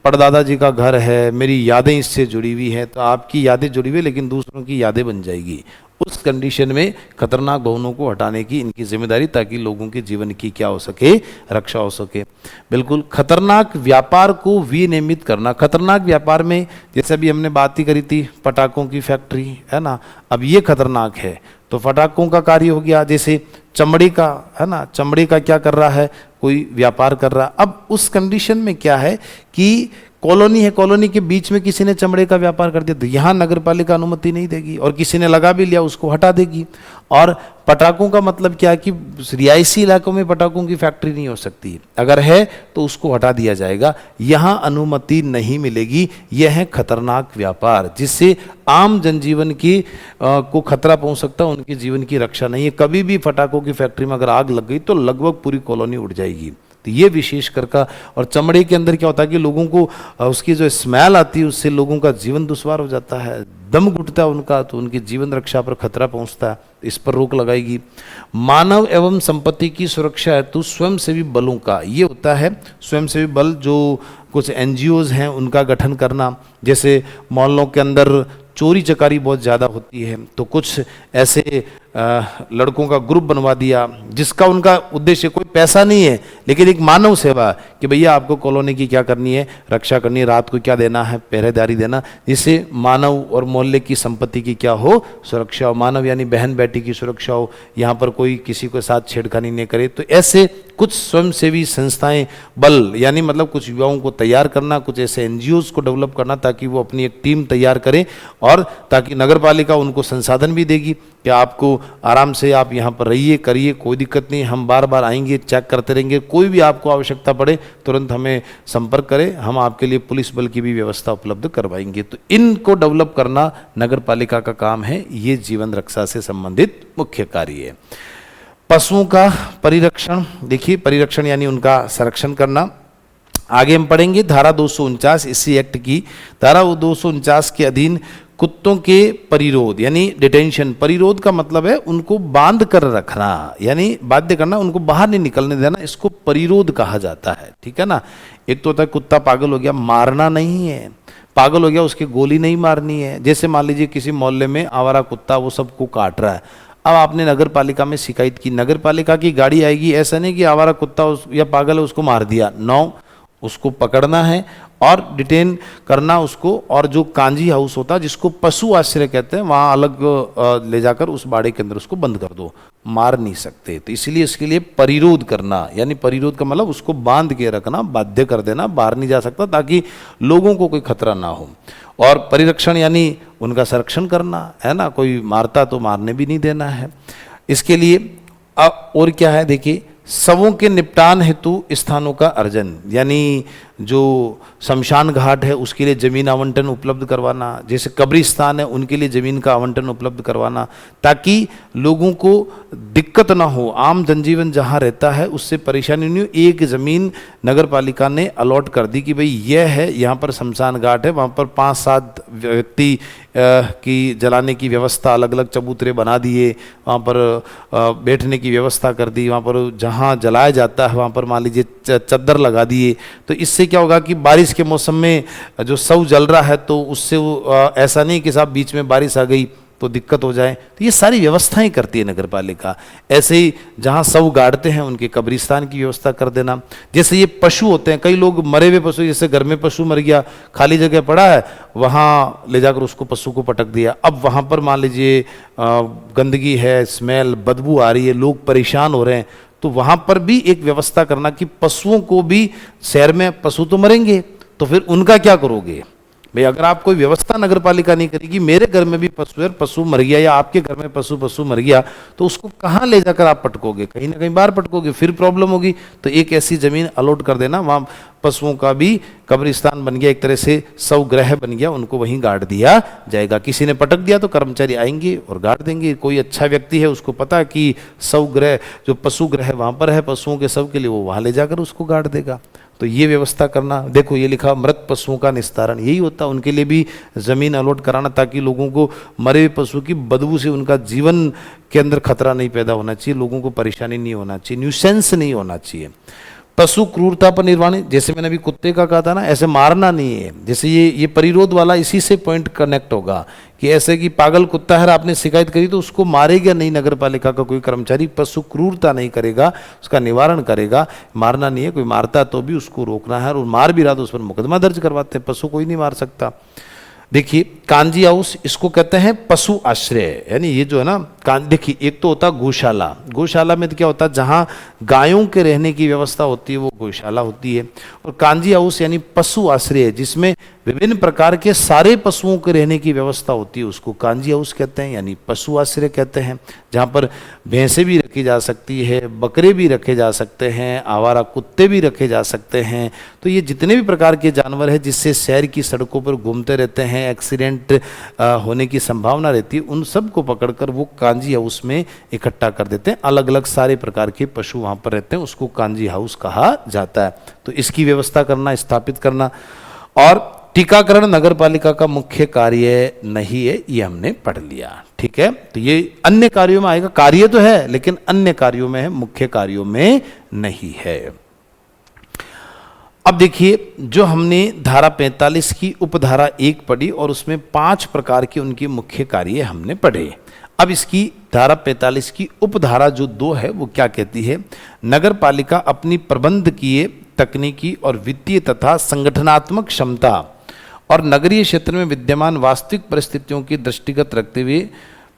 परदादा जी का घर है, मेरी यादें इससे जुड़ी हुई हैं, तो आपकी यादें जुड़ी हुई है लेकिन दूसरों की यादें बन जाएगी। उस कंडीशन में खतरनाक भवनों को हटाने की इनकी जिम्मेदारी, ताकि लोगों के जीवन की क्या हो सके, रक्षा हो सके। बिल्कुल। खतरनाक व्यापार को विनियमित करना, खतरनाक व्यापार में जैसे अभी हमने बात ही करी थी पटाखों की फैक्ट्री है ना, अब ये खतरनाक है। तो पटाखों का कार्य हो गया, जैसे चमड़े का है ना, चमड़े का क्या कर रहा है, कोई व्यापार कर रहा। अब उस कंडीशन में क्या है कि कॉलोनी है, कॉलोनी के बीच में किसी ने चमड़े का व्यापार कर दिया तो यहाँ नगर पालिका अनुमति नहीं देगी, और किसी ने लगा भी लिया उसको हटा देगी। और पटाखों का मतलब क्या है कि रिहायशी इलाकों में पटाखों की फैक्ट्री नहीं हो सकती, अगर है तो उसको हटा दिया जाएगा, यहाँ अनुमति नहीं मिलेगी। यह है खतरनाक व्यापार जिससे आम जनजीवन की को खतरा पहुंच सकता है, उनके जीवन की रक्षा नहीं है। कभी भी पटाखों की फैक्ट्री में अगर आग लग गई तो लगभग पूरी कॉलोनी उड़ जाएगी। तो ये विशेष कर का। और चमड़े के अंदर क्या होता है कि लोगों को उसकी जो स्मेल आती है उससे लोगों का जीवन दुश्वार हो जाता है, दम घुटता है उनका, तो उनकी जीवन रक्षा पर खतरा पहुंचता है, इस पर रोक लगाएगी। मानव एवं संपत्ति की सुरक्षा हेतु स्वयंसेवी बलों का ये होता है, स्वयंसेवी बल जो कुछ एनजीओज हैं उनका गठन करना। जैसे मोहल्लों के अंदर चोरी चकारी बहुत ज़्यादा होती है तो कुछ ऐसे लड़कों का ग्रुप बनवा दिया जिसका उनका उद्देश्य कोई पैसा नहीं है लेकिन एक मानव सेवा, कि भैया आपको कॉलोनी की क्या करनी है, रक्षा करनी है, रात को क्या देना है, पहरेदारी देना, जिससे मानव और मोहल्ले की संपत्ति की क्या हो, सुरक्षा हो। मानव यानी बहन बेटी की सुरक्षा हो, यहाँ पर कोई किसी के साथ छेड़खानी नहीं करे। तो ऐसे कुछ स्वयंसेवी संस्थाएं बल यानी मतलब कुछ युवाओं को तैयार करना, कुछ ऐसे एनजीओज को डेवलप करना ताकि वो अपनी एक टीम तैयार करें और ताकि नगर पालिका उनको संसाधन भी देगी कि आपको आराम से आप यहाँ पर रहिए, करिए, कोई दिक्कत नहीं, हम बार बार आएंगे, चेक करते रहेंगे, कोई भी आपको आवश्यकता पड़े तुरंत हमें संपर्क करें, हम आपके लिए पुलिस बल की भी व्यवस्था उपलब्ध करवाएंगे। तो इनको डेवलप करना नगर पालिका का काम है, ये जीवन रक्षा से संबंधित मुख्य कार्य है। पशुओं का परिरक्षण, देखिए परिरक्षण यानी उनका संरक्षण करना। आगे हम पढ़ेंगे धारा 249 इसी एक्ट की धारा 249 के अधीन कुत्तों के परिरोध यानी डिटेंशन। परिरोध का मतलब है उनको बांध कर रखना यानी बाध्य करना, उनको बाहर नहीं निकलने देना, इसको परिरोध कहा जाता है। ठीक है ना। एक तो होता है कुत्ता पागल हो गया, मारना नहीं है, पागल हो गया उसकी गोली नहीं मारनी है। जैसे मान लीजिए किसी मोहल्ले में आवारा कुत्ता वो सबको काट रहा है, अब आपने नगर पालिका में शिकायत की, नगर पालिका की गाड़ी आएगी, ऐसा नहीं कि आवारा कुत्ता या पागल है उसको मार दिया, नो, उसको पकड़ना है और डिटेन करना उसको, और जो कांजी हाउस होता है जिसको पशु आश्रय कहते हैं वहाँ अलग ले जाकर उस बाड़े के अंदर उसको बंद कर दो, मार नहीं सकते। तो इसलिए इसके लिए परिरोध करना यानी परिरोध का मतलब उसको बांध के रखना, बाध्य कर देना, बाहर नहीं जा सकता ताकि लोगों को कोई खतरा ना हो। और परिरक्षण यानी उनका संरक्षण करना है ना, कोई मारता तो मारने भी नहीं देना है। इसके लिए और क्या है देखिए, शवों के निपटान हेतु स्थानों का अर्जन यानी जो शमशान घाट है उसके लिए जमीन आवंटन उपलब्ध करवाना, जैसे कब्रिस्तान है उनके लिए जमीन का आवंटन उपलब्ध करवाना ताकि लोगों को दिक्कत ना हो, आम जनजीवन जहाँ रहता है उससे परेशानी नहीं हो। एक ज़मीन नगर पालिका ने अलॉट कर दी कि भाई यह है, यहाँ पर शमशान घाट है, वहाँ पर 5-7 व्यक्ति की जलाने की व्यवस्था, अलग अलग चबूतरे बना दिए, वहाँ पर बैठने की व्यवस्था कर दी, वहाँ पर जहाँ जलाया जाता है वहाँ पर मान लीजिए चद्दर लगा दिए। तो इससे क्या होगा कि बारिश के मौसम में जो शव जल रहा है तो उससे ऐसा नहीं कि साहब बीच में बारिश आ गई तो दिक्कत हो जाए, तो ये सारी व्यवस्थाएं करती है नगर पालिका। ऐसे ही जहाँ शव गाड़ते हैं उनके कब्रिस्तान की व्यवस्था कर देना। जैसे ये पशु होते हैं, कई लोग मरे हुए पशु, जैसे घर में पशु मर गया, खाली जगह पड़ा है, वहाँ ले जाकर उसको पशु को पटक दिया। अब वहाँ पर मान लीजिए गंदगी है, स्मेल, बदबू आ रही है, लोग परेशान हो रहे हैं, तो वहाँ पर भी एक व्यवस्था करना कि पशुओं को भी, शहर में पशु तो मरेंगे तो फिर उनका क्या करोगे भाई, अगर आप कोई व्यवस्था नगर पालिका नहीं करेगी, मेरे घर में भी पशु है, पशु मर गया या आपके घर में पशु मर गया, तो उसको कहाँ ले जाकर आप पटकोगे, कहीं ना कहीं बाहर पटकोगे, फिर प्रॉब्लम होगी। तो एक ऐसी जमीन अलॉट कर देना, वहाँ पशुओं का भी कब्रिस्तान बन गया, एक तरह से शव गृह बन गया, उनको वहीं गाड़ दिया जाएगा। किसी ने पटक दिया तो कर्मचारी आएंगे और गाड़ देंगे। कोई अच्छा व्यक्ति है उसको पता है कि शव गृह जो पशु गृह वहाँ पर है पशुओं के शव के लिए, वो वहाँ ले जाकर उसको गाड़ देगा। तो ये व्यवस्था करना। देखो ये लिखा मृत पशुओं का निस्तारण, यही होता है, उनके लिए भी ज़मीन अलॉट कराना ताकि लोगों को मरे हुए पशु की बदबू से उनका जीवन के अंदर खतरा नहीं पैदा होना चाहिए, लोगों को परेशानी नहीं होना चाहिए, न्यूसेंस नहीं होना चाहिए। पशु क्रूरता पर निर्वाणी, जैसे मैंने अभी कुत्ते का कहा था ना, ऐसे मारना नहीं है। जैसे ये परिरोध वाला इसी से पॉइंट कनेक्ट होगा कि ऐसे कि पागल कुत्ता है, आपने शिकायत करी तो उसको मारेगा नहीं नगर पालिका का कोई कर्मचारी, पशु क्रूरता नहीं करेगा, उसका निवारण करेगा। मारना नहीं है, कोई मारता तो भी उसको रोकना है, और मार भी रहा तो उस पर मुकदमा दर्ज करवाते हैं। पशु कोई नहीं मार सकता। देखिए कांजी हाउस इसको कहते हैं पशु आश्रय, यानी ये जो है ना, देखिए एक तो होता है गौशाला, गौशाला में तो क्या होता है जहाँ गायों के रहने की व्यवस्था होती है वो गौशाला होती है। और कांजी हाउस यानी पशु आश्रय जिसमें विभिन्न प्रकार के सारे पशुओं के रहने की व्यवस्था होती है उसको कांजी हाउस कहते हैं, यानी पशु आश्रय कहते हैं। जहाँ पर भैंसें भी रखी जा सकती है, बकरे भी रखे जा सकते हैं, आवारा कुत्ते भी रखे जा सकते हैं। तो ये जितने भी प्रकार के जानवर हैं जिससे शहर की सड़कों पर घूमते रहते हैं, एक्सीडेंट होने की संभावना रहती है, उन सब को पकड़कर वो कांजी हाउस में इकट्ठा कर देते हैं। अलग अलग सारे प्रकार के पशु वहाँ पर रहते हैं, उसको कांजी हाउस कहा जाता है। तो इसकी व्यवस्था करना, स्थापित करना। और टीकाकरण नगर पालिका का मुख्य कार्य नहीं है, ये हमने पढ़ लिया। ठीक है, तो ये अन्य कार्यों में आएगा, कार्य तो है लेकिन अन्य कार्यों में है, मुख्य कार्यों में नहीं है। अब देखिए जो हमने धारा 45 की उपधारा 1 पढ़ी और उसमें 5 प्रकार के उनके मुख्य कार्य हमने पढ़े। अब इसकी धारा 45 की उपधारा जो 2 है वो क्या कहती है, नगर पालिका अपनी प्रबंधकीय, तकनीकी और वित्तीय तथा संगठनात्मक क्षमता और नगरीय क्षेत्र में विद्यमान वास्तविक परिस्थितियों की दृष्टिगत रखते हुए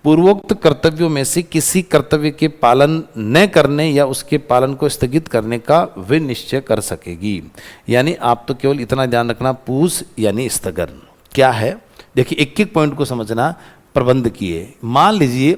पूर्वोक्त कर्तव्यों में से किसी कर्तव्य के पालन न करने या उसके पालन को स्थगित करने का वे निश्चय कर सकेगी। यानी आप तो केवल इतना ध्यान रखना, पूस यानी स्थगन क्या है। देखिए एक एक पॉइंट को समझना। प्रबंध किए, मान लीजिए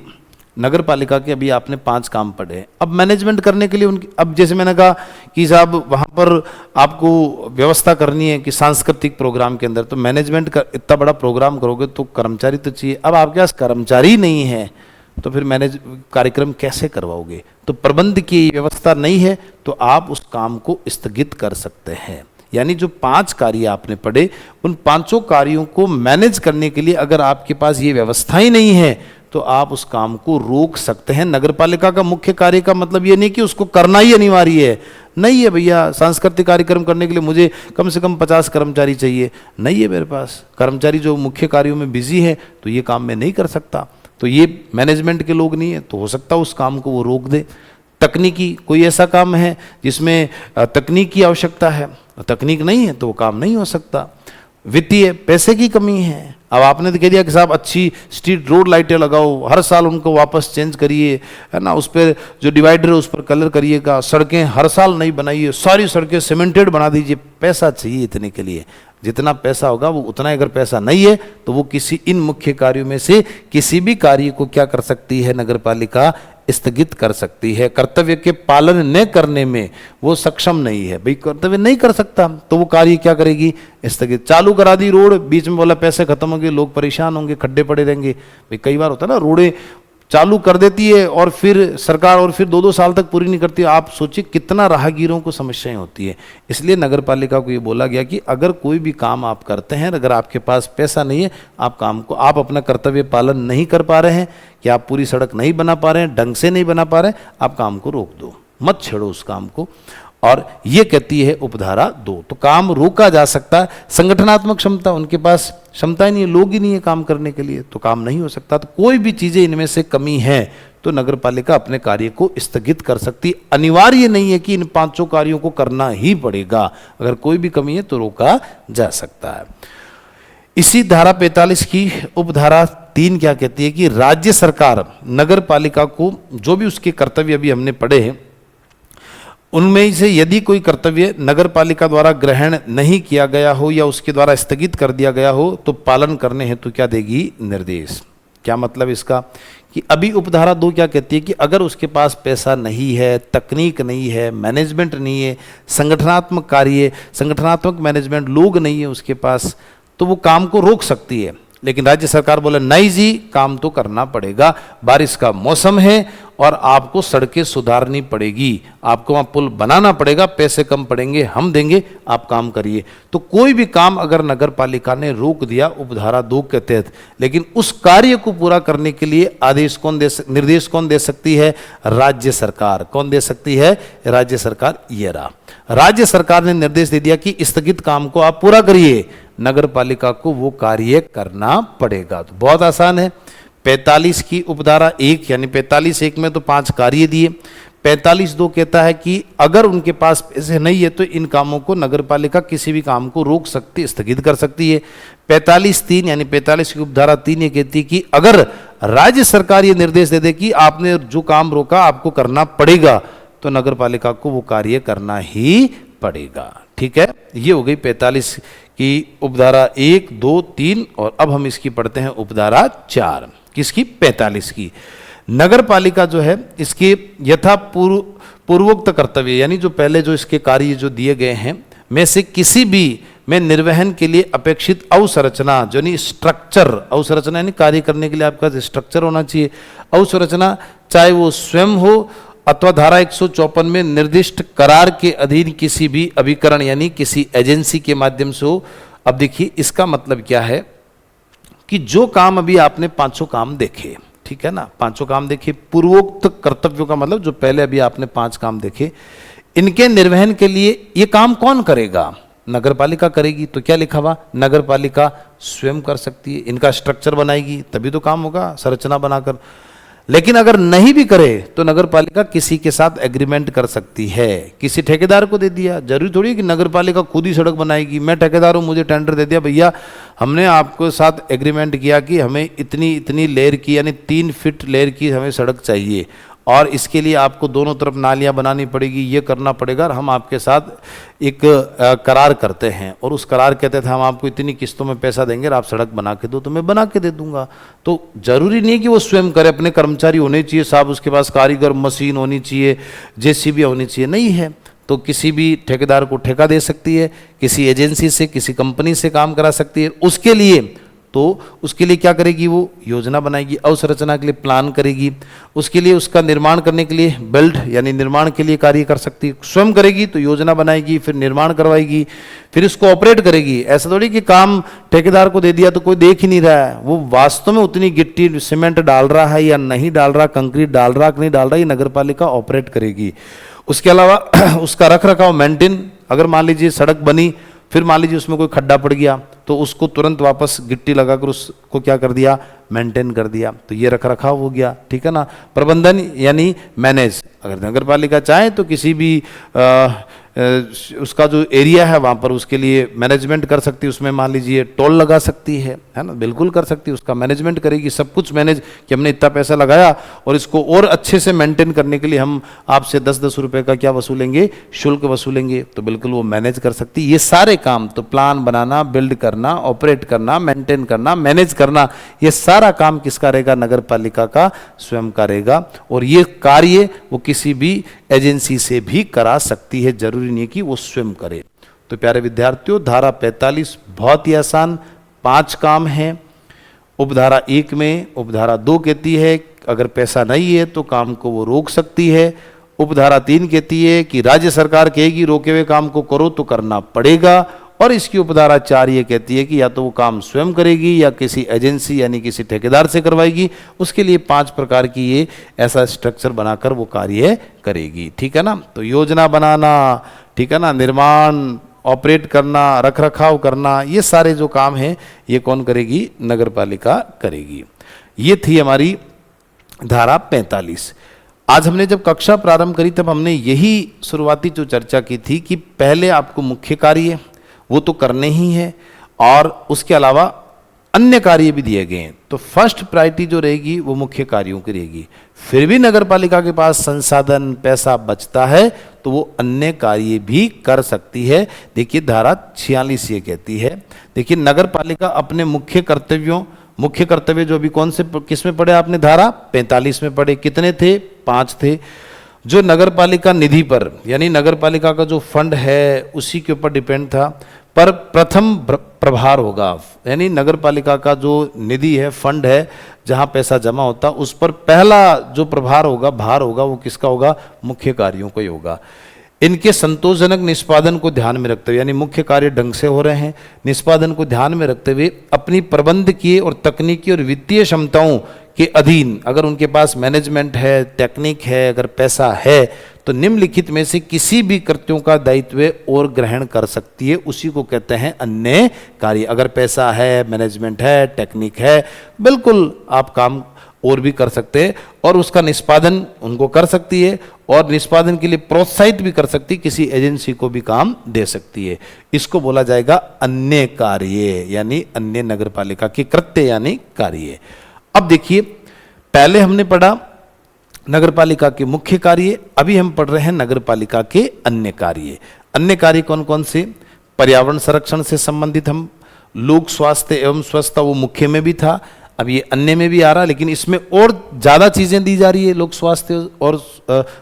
नगर पालिका के अभी आपने 5 काम पढ़े, अब मैनेजमेंट करने के लिए उनकी, अब जैसे मैंने कहा कि साहब वहाँ पर आपको व्यवस्था करनी है कि सांस्कृतिक प्रोग्राम के अंदर, तो मैनेजमेंट का इतना बड़ा प्रोग्राम करोगे तो कर्मचारी तो चाहिए। अब आपके पास कर्मचारी नहीं है तो फिर मैनेज कार्यक्रम कैसे करवाओगे। तो प्रबंध की व्यवस्था नहीं है तो आप उस काम को स्थगित कर सकते हैं। यानी जो 5 कार्य आपने पढ़े, उन 5 कार्यों को मैनेज करने के लिए अगर आपके पास ये व्यवस्था ही नहीं है तो आप उस काम को रोक सकते हैं। नगरपालिका का मुख्य कार्य का मतलब ये नहीं कि उसको करना ही अनिवार्य है, नहीं है भैया सांस्कृतिक कार्यक्रम करने के लिए मुझे कम से कम 50 कर्मचारी चाहिए, नहीं है मेरे पास कर्मचारी जो मुख्य कार्यों में बिजी है तो ये काम मैं नहीं कर सकता, तो ये मैनेजमेंट के लोग नहीं है, तो हो सकता है उस काम को वो रोक दे। तकनीकी कोई ऐसा काम है जिसमें तकनीक की आवश्यकता है, तकनीक नहीं है तो वो काम नहीं हो सकता। वित्तीय पैसे की कमी है, अब आपने तो कह दिया कि साहब अच्छी स्ट्रीट रोड लाइटें लगाओ, हर साल उनको वापस चेंज करिए, है ना, उस पर जो डिवाइडर है उस पर कलर करिएगा, सड़कें हर साल नहीं बनाइए, सारी सड़कें सीमेंटेड बना दीजिए। पैसा चाहिए इतने के लिए, जितना पैसा होगा वो उतना, अगर पैसा नहीं है तो वो किसी इन मुख्य कार्यों में से किसी भी कार्य को क्या कर सकती है, नगरपालिका स्थगित कर सकती है। कर्तव्य के पालन न करने में वो सक्षम नहीं है, भाई कर्तव्य नहीं कर सकता तो वो कार्य क्या करेगी, स्थगित। चालू करा दी रोड, बीच में बोला पैसे खत्म होंगे, लोग परेशान होंगे, खड्डे पड़े रहेंगे। भाई कई बार होता है ना, रोडें चालू कर देती है और फिर सरकार और फिर 2-2 साल तक पूरी नहीं करती। आप सोचिए कितना राहगीरों को समस्याएं होती है। इसलिए नगरपालिका को ये बोला गया कि अगर कोई भी काम आप करते हैं, अगर आपके पास पैसा नहीं है, आप काम को, आप अपना कर्तव्य पालन नहीं कर पा रहे हैं, कि आप पूरी सड़क नहीं बना पा रहे हैं, ढंग से नहीं बना पा रहे हैं, आप काम को रोक दो, मत छेड़ो उस काम को। और ये कहती है उपधारा 2, तो काम रोका जा सकता है। संगठनात्मक क्षमता, उनके पास क्षमता ही नहीं है, लोग ही नहीं है काम करने के लिए, तो काम नहीं हो सकता। तो कोई भी चीजें इनमें से कमी है तो नगरपालिका अपने कार्य को स्थगित कर सकती। अनिवार्य नहीं है कि इन 5 कार्यों को करना ही पड़ेगा, अगर कोई भी कमी है तो रोका जा सकता है। इसी धारा 45 की उपधारा 3 क्या कहती है कि राज्य सरकार नगरपालिका को जो भी उसके कर्तव्य अभी हमने पढ़े हैं उनमें से यदि कोई कर्तव्य नगरपालिका द्वारा ग्रहण नहीं किया गया हो या उसके द्वारा स्थगित कर दिया गया हो तो पालन करने हेतु क्या देगी, निर्देश। क्या मतलब इसका, कि अभी उपधारा 2 क्या कहती है कि अगर उसके पास पैसा नहीं है, तकनीक नहीं है, मैनेजमेंट नहीं है, संगठनात्मक कार्य, संगठनात्मक मैनेजमेंट लोग नहीं है उसके पास, तो वो काम को रोक सकती है। लेकिन राज्य सरकार बोले नहीं जी, काम तो करना पड़ेगा, बारिश का मौसम है और आपको सड़कें सुधारनी पड़ेगी, आपको वहां पुल बनाना पड़ेगा, पैसे कम पड़ेंगे, हम देंगे, आप काम करिए। तो कोई भी काम अगर नगर पालिका ने रोक दिया उपधारा 2 के तहत, लेकिन उस कार्य को पूरा करने के लिए आदेश कौन दे, निर्देश कौन दे सकती है, राज्य सरकार। कौन दे सकती है, राज्य सरकार। ये रहा, राज्य सरकार ने निर्देश दे दिया कि स्थगित काम को आप पूरा करिए, नगर पालिका को वो कार्य करना पड़ेगा। तो बहुत आसान है। 45 की उपधारा 1 यानी 45(1) में तो 5 कार्य दिए। 45(2) कहता है कि अगर उनके पास पैसे नहीं है तो इन कामों को नगरपालिका किसी भी काम को रोक सकती, स्थगित कर सकती है। 45(3) यानी 45 की उपधारा 3 ये कहती है कि अगर राज्य सरकार ये निर्देश दे दे कि आपने जो काम रोका आपको करना पड़ेगा, तो नगरपालिका को वो कार्य करना ही पड़ेगा। ठीक है, ये हो गई 45 की उपधारा 1, 2, 3 और अब हम इसकी पढ़ते हैं उपधारा 4। किसकी, 45 की। नगर पालिका जो है इसके यथा पूर्वोक्त कर्तव्य यानी जो पहले जो इसके कार्य जो दिए गए हैं में से किसी भी में निर्वहन के लिए अपेक्षित अवसंरचना, जो नहीं स्ट्रक्चर, अवसंरचना यानी कार्य करने के लिए आपका स्ट्रक्चर होना चाहिए। अवसंरचना चाहे वो स्वयं हो अथवा धारा 154 में निर्दिष्ट करार के अधीन किसी भी अभिकरण यानी किसी एजेंसी के माध्यम से हो। अब देखिए इसका मतलब क्या है कि जो काम अभी आपने 5 काम देखे, ठीक है ना, 5 काम देखे, पूर्वोक्त कर्तव्यों का मतलब जो पहले अभी आपने 5 काम देखे, इनके निर्वहन के लिए ये काम कौन करेगा, नगरपालिका करेगी। तो क्या लिखा हुआ, नगरपालिका स्वयं कर सकती है, इनका स्ट्रक्चर बनाएगी तभी तो काम होगा, संरचना बनाकर। लेकिन अगर नहीं भी करे तो नगर पालिका किसी के साथ एग्रीमेंट कर सकती है। किसी ठेकेदार को दे दिया, जरूरी थोड़ी है कि नगर पालिका खुद ही सड़क बनाएगी। मैं ठेकेदार हूँ, मुझे टेंडर दे दिया, भैया हमने आपको साथ एग्रीमेंट किया कि हमें इतनी इतनी लेयर की यानी 3 फीट लेयर की हमें सड़क चाहिए और इसके लिए आपको दोनों तरफ नालियां बनानी पड़ेगी, ये करना पड़ेगा और हम आपके साथ एक करार करते हैं और उस करार के तहत हम आपको इतनी किस्तों में पैसा देंगे और आप सड़क बना के दो तो मैं बना के दे दूंगा। तो जरूरी नहीं कि वो स्वयं करे, अपने कर्मचारी होने चाहिए साहब, उसके पास कारीगर, मशीन होनी चाहिए, जेसीबी होनी चाहिए, नहीं है तो किसी भी ठेकेदार को ठेका दे सकती है, किसी एजेंसी से, किसी कंपनी से काम करा सकती है। उसके लिए तो उसके लिए क्या करेगी, वो योजना बनाएगी, अवसंरचना के लिए प्लान करेगी, उसके लिए उसका निर्माण करने के लिए बिल्ड यानी निर्माण के लिए कार्य कर सकती है। स्वयं करेगी तो योजना बनाएगी, फिर निर्माण करवाएगी, फिर इसको ऑपरेट करेगी। ऐसा थोड़ी कि काम ठेकेदार को दे दिया तो कोई देख ही नहीं रहा है, वो वास्तव में उतनी गिट्टी सीमेंट डाल रहा है या नहीं डाल रहा, कंक्रीट डाल रहा कि नहीं डाल रहा, ये नगर पालिका ऑपरेट करेगी। उसके अलावा उसका रख रखाव मेंटेन, अगर मान लीजिए सड़क बनी फिर मान लीजिए उसमें कोई खड्डा पड़ गया तो उसको तुरंत वापस गिट्टी लगाकर उसको क्या कर दिया, मेंटेन कर दिया, तो ये रख रखाव हो गया, ठीक है ना। प्रबंधन यानी मैनेज, अगर नगर पालिका चाहे तो किसी भी उसका जो एरिया है वहाँ पर उसके लिए मैनेजमेंट कर सकती है, उसमें मान लीजिए टोल लगा सकती है ना, बिल्कुल कर सकती है, उसका मैनेजमेंट करेगी, सब कुछ मैनेज कि हमने इतना पैसा लगाया और इसको और अच्छे से मेंटेन करने के लिए हम आपसे 10-10 रुपए का क्या वसूलेंगे, शुल्क वसूलेंगे, तो बिल्कुल वो मैनेज कर सकती है। ये सारे काम तो प्लान बनाना, बिल्ड करना, ऑपरेट करना, मेंटेन करना, मैनेज करना, ये सारा काम किसका रहेगा, नगर पालिका का स्वयं का रहेगा। और ये कार्य वो किसी भी एजेंसी से भी करा सकती है, जरूरी नहीं है कि वो स्वयं करे। तो प्यारे विद्यार्थियों, धारा 45 बहुत ही आसान 5 काम हैं। उपधारा 1 में उपधारा 2 कहती है अगर पैसा नहीं है तो काम को वो रोक सकती है। उपधारा 3 कहती है कि राज्य सरकार कहेगी रोके हुए काम को करो तो करना पड़ेगा। और इसकी उपधारा 4 ये कहती है कि या तो वो काम स्वयं करेगी या किसी एजेंसी यानी किसी ठेकेदार से करवाएगी। उसके लिए 5 प्रकार की ये ऐसा स्ट्रक्चर बनाकर वो कार्य करेगी, ठीक है ना। तो योजना बनाना, ठीक है ना, निर्माण, ऑपरेट करना, रख रखाव करना, ये सारे जो काम हैं ये कौन करेगी, नगर पालिका करेगी। ये थी हमारी धारा 45। आज हमने जब कक्षा प्रारंभ करी तब हमने यही शुरुआती जो चर्चा की थी कि पहले आपको मुख्य कार्य वो तो करने ही है और उसके अलावा अन्य कार्य भी दिए गए हैं। तो फर्स्ट प्रायोरिटी जो रहेगी वो मुख्य कार्यों की रहेगी। फिर भी नगर पालिका के पास संसाधन, पैसा बचता है तो वो अन्य कार्य भी कर सकती है। देखिए धारा 46 ये कहती है, देखिए नगर पालिका अपने मुख्य कर्तव्य जो अभी कौन से किस में पढ़े आपने, धारा 45 में पढ़े, कितने थे, 5 थे। जो नगर पालिका निधि पर यानी नगर पालिका का जो फंड है उसी के ऊपर डिपेंड था, पर प्रथम प्रभार होगा यानी नगर पालिका का जो निधि है, फंड है, जहां पैसा जमा होता उस पर पहला जो प्रभार होगा, भार होगा, वो किसका होगा, मुख्य कार्यों का ही होगा। इनके संतोषजनक निष्पादन को ध्यान में रखते हुए यानी मुख्य कार्य ढंग से हो रहे हैं, निष्पादन को ध्यान में रखते हुए अपनी प्रबंधकीय और तकनीकी और वित्तीय क्षमताओं के अधीन अगर उनके पास मैनेजमेंट है, टेक्निक है, अगर पैसा है तो निम्नलिखित में से किसी भी कृत्यों का दायित्व और ग्रहण कर सकती है, उसी को कहते हैं अन्य कार्य। अगर पैसा है, मैनेजमेंट है, टेक्निक है, बिल्कुल आप काम और भी कर सकते हैं और उसका निष्पादन उनको कर सकती है और निष्पादन के लिए प्रोत्साहित भी कर सकती है, किसी एजेंसी को भी काम दे सकती है। इसको बोला जाएगा अन्य कार्य यानी अन्य नगर पालिका के कृत्य यानी कार्य। अब देखिए पहले हमने पढ़ा नगर पालिका के मुख्य कार्य, अभी हम पढ़ रहे हैं नगर पालिका के अन्य कार्य। अन्य कार्य कौन कौन से, पर्यावरण संरक्षण से संबंधित हम लोक स्वास्थ्य एवं स्वच्छता, वो मुख्य में भी था, अब ये अन्य में भी आ रहा, लेकिन इसमें और ज्यादा चीजें दी जा रही है लोक स्वास्थ्य और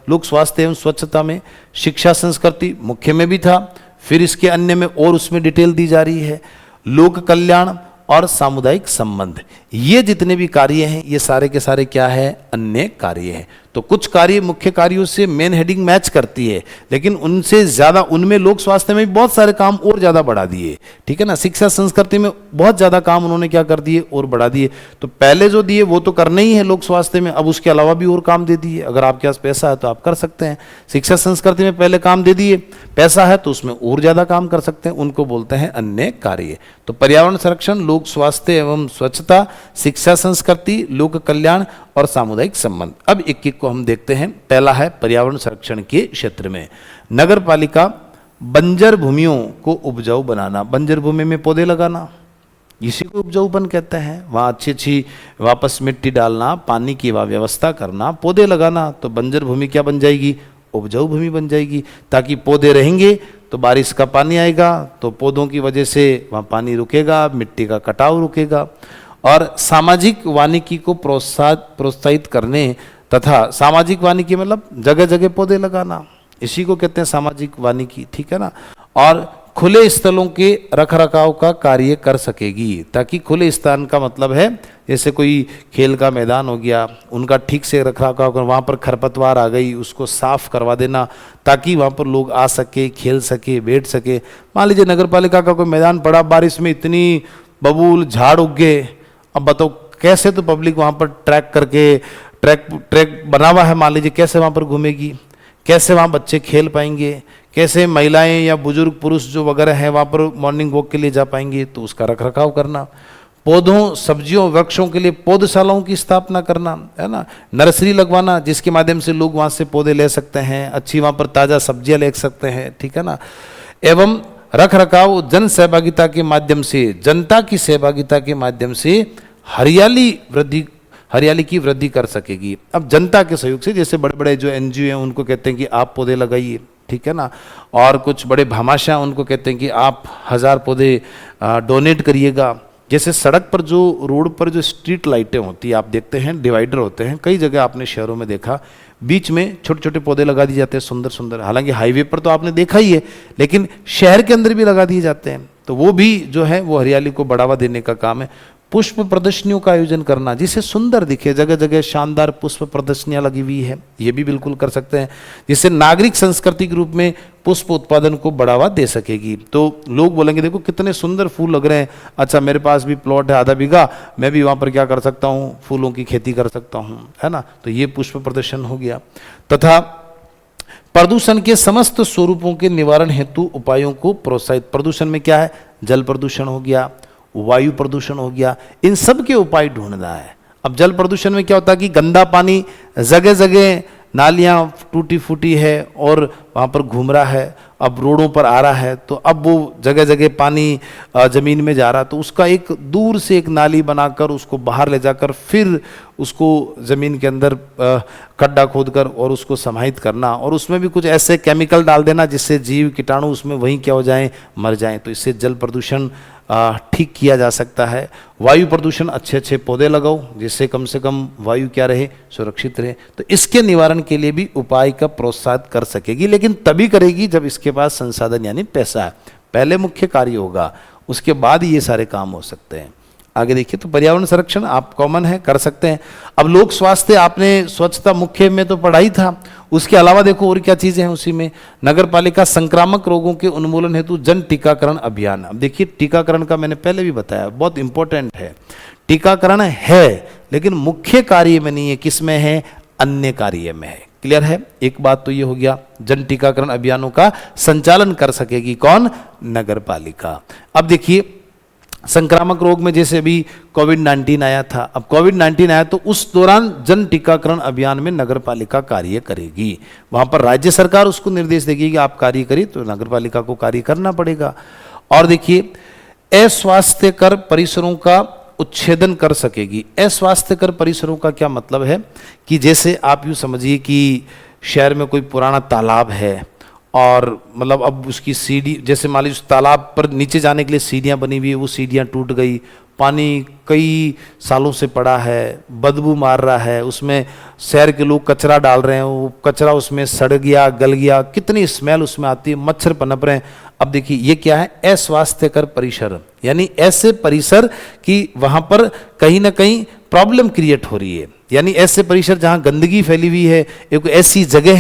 लोक स्वास्थ्य एवं स्वच्छता में। शिक्षा संस्कृति मुख्य में भी था, फिर इसके अन्य में और उसमें डिटेल दी जा रही है। लोक कल्याण और सामुदायिक संबंध, ये जितने भी कार्य हैं ये सारे के सारे क्या है, अन्य कार्य हैं। तो कुछ कार्य मुख्य कार्यों से मेन हेडिंग मैच करती है, लेकिन उनसे ज्यादा उनमें लोक स्वास्थ्य में भी बहुत सारे काम और ज्यादा बढ़ा दिए, ठीक है ना। शिक्षा संस्कृति में बहुत ज्यादा काम उन्होंने क्या कर दिए, और बढ़ा दिए। तो पहले जो दिए वो तो करना ही है लोक स्वास्थ्य में, अब उसके अलावा भी और काम दे दिए। अगर आपके पास पैसा है तो आप कर सकते हैं। शिक्षा संस्कृति में पहले काम दे दिए, पैसा है तो उसमें और ज्यादा काम कर सकते हैं, उनको बोलते हैं अन्य कार्य। तो पर्यावरण संरक्षण, लोक स्वास्थ्य एवं स्वच्छता, शिक्षा संस्कृति, लोक कल्याण और सामुदायिक संबंध। अब एक एक को हम देखते हैं। पहला है पर्यावरण संरक्षण के क्षेत्र में नगर पालिका बंजर भूमियों को उपजाऊ बनाना। बंजर भूमि में पौधे लगाना, इसी को उपजाऊपन कहते हैं। वहाँ अच्छी अच्छी वापस मिट्टी डालना, पानी की वहाँ व्यवस्था करना, पौधे लगाना, तो बंजर भूमि क्या बन जाएगी? उपजाऊ भूमि बन जाएगी। ताकि पौधे रहेंगे तो बारिश का पानी आएगा, तो पौधों की वजह से वहाँ पानी रुकेगा, मिट्टी का कटाव रुकेगा। और सामाजिक वानिकी को प्रोत्साहित करने तथा सामाजिक वानिकी मतलब जगह जगह पौधे लगाना, इसी को कहते हैं सामाजिक वानिकी, ठीक है ना। और खुले स्थलों के रखरखाव का कार्य कर सकेगी। ताकि खुले स्थान का मतलब है जैसे कोई खेल का मैदान हो गया, उनका ठीक से रखरखाव कर, वहाँ पर खरपतवार आ गई उसको साफ करवा देना, ताकि वहाँ पर लोग आ सके, खेल सके, बैठ सके। मान लीजिए नगर पालिका का कोई मैदान पड़ा, बारिश में इतनी बबूल झाड़ उग गए, अब बताओ कैसे तो पब्लिक वहाँ पर ट्रैक करके, ट्रैक बना हुआ है मान लीजिए, कैसे वहाँ पर घूमेगी, कैसे वहाँ बच्चे खेल पाएंगे, कैसे महिलाएं या बुजुर्ग पुरुष जो वगैरह हैं वहाँ पर मॉर्निंग वॉक के लिए जा पाएंगे। तो उसका रखरखाव करना, पौधों, सब्जियों, वृक्षों के लिए पौधशालाओं की स्थापना करना, है ना। नर्सरी लगवाना जिसके माध्यम से लोग वहाँ से पौधे ले सकते हैं, अच्छी वहाँ पर ताज़ा सब्जियाँ ले सकते हैं, ठीक है ना। एवं रखरखाव जन सहभागिता के माध्यम से, जनता की सहभागिता के माध्यम से हरियाली की वृद्धि कर सकेगी। अब जनता के सहयोग से, जैसे बड़े बड़े जो एनजीओ हैं उनको कहते हैं कि आप पौधे लगाइए, ठीक है ना। और कुछ बड़े भामाशाह उनको कहते हैं कि आप 1000 पौधे डोनेट करिएगा। जैसे सड़क पर जो, रोड पर जो स्ट्रीट लाइटें होती है, आप देखते हैं डिवाइडर होते हैं, कई जगह आपने शहरों में देखा, बीच में छोटे छोटे पौधे लगा दिए जाते हैं, सुंदर सुंदर। हालांकि हाईवे पर तो आपने देखा ही है, लेकिन शहर के अंदर भी लगा दिए जाते हैं। तो वो भी जो है वो हरियाली को बढ़ावा देने का काम है। पुष्प प्रदर्शनियों का आयोजन करना जिससे सुंदर दिखे, जगह जगह शानदार पुष्प प्रदर्शनियां लगी हुई है, ये भी बिल्कुल कर सकते हैं, जिससे नागरिक संस्कृति के रूप में पुष्प उत्पादन को बढ़ावा दे सकेगी। तो लोग बोलेंगे देखो कितने सुंदर फूल लग रहे हैं, अच्छा मेरे पास भी प्लॉट है आधा बीघा, मैं भी वहाँ पर क्या कर सकता हूँ, फूलों की खेती कर सकता हूँ, है ना। तो ये पुष्प प्रदर्शन हो गया। तथा प्रदूषण के समस्त स्वरूपों के निवारण हेतु उपायों को प्रोत्साहित। प्रदूषण में क्या है? जल प्रदूषण हो गया, वायु प्रदूषण हो गया, इन सब के उपाय ढूंढना है। अब जल प्रदूषण में क्या होता है कि गंदा पानी जगह जगह, नालियाँ टूटी फूटी है और वहाँ पर घूम रहा है, अब रोडों पर आ रहा है, तो अब वो जगह जगह पानी ज़मीन में जा रहा है, तो उसका एक दूर से एक नाली बनाकर उसको बाहर ले जाकर फिर उसको ज़मीन के अंदर खड्डा खोदकर और उसको समाहित करना, और उसमें भी कुछ ऐसे केमिकल डाल देना जिससे जीव कीटाणु उसमें वहीं क्या हो जाएं, मर जाएं। तो इससे जल प्रदूषण ठीक किया जा सकता है। वायु प्रदूषण, अच्छे अच्छे पौधे लगाओ जिससे कम से कम वायु क्या रहे, सुरक्षित रहे। तो इसके निवारण के लिए भी उपाय का प्रोत्साहित कर सकेगी, लेकिन तभी करेगी जब इसके पास संसाधन यानी पैसा है। पहले मुख्य कार्य होगा, उसके बाद ये सारे काम हो सकते हैं। आगे देखिए, तो पर्यावरण संरक्षण आप कॉमन है, कर सकते हैं। अब लोक स्वास्थ्य, आपने स्वच्छता मुख्य में तो पढ़ा ही था, उसके अलावा देखो और क्या चीजें हैं उसी में। नगर पालिका संक्रामक रोगों के उन्मूलन हेतु जन टीकाकरण अभियान। अब देखिए टीकाकरण का मैंने पहले भी बताया, बहुत इंपॉर्टेंट है। टीकाकरण है लेकिन मुख्य कार्य में नहीं है, किसमें है? अन्य कार्य में है। क्लियर है? एक बात तो ये हो गया, जन टीकाकरण अभियानों का संचालन कर सकेगी कौन? नगर पालिका। अब देखिए संक्रामक रोग में जैसे अभी कोविड-19 आया था, अब कोविड-19 आया तो उस दौरान जन टीकाकरण अभियान में नगर पालिका कार्य करेगी। वहां पर राज्य सरकार उसको निर्देश देगी कि आप कार्य करिए, तो नगर पालिका को कार्य करना पड़ेगा। और देखिए अस्वास्थ्यकर परिसरों का उच्छेदन कर सकेगी। अस्वास्थ्यकर परिसरों का क्या मतलब है कि जैसे आप यूँ समझिए कि शहर में कोई पुराना तालाब है और मतलब अब उसकी सीढ़ी, जैसे मान लीजिए उस तालाब पर नीचे जाने के लिए सीढ़ियाँ बनी हुई है, वो सीढ़ियाँ टूट गई, पानी कई सालों से पड़ा है, बदबू मार रहा है, उसमें शहर के लोग कचरा डाल रहे हैं, वो कचरा उसमें सड़ गया, गल गया, कितनी स्मेल उसमें आती है, मच्छर पनप रहे हैं। अब देखिए ये क्या है? अस्वास्थ्यकर परिसर, यानी ऐसे परिसर कि वहाँ पर कहीं ना कहीं प्रॉब्लम क्रिएट हो रही है, यानी ऐसे परिसर जहाँ गंदगी फैली हुई है, एक ऐसी जगह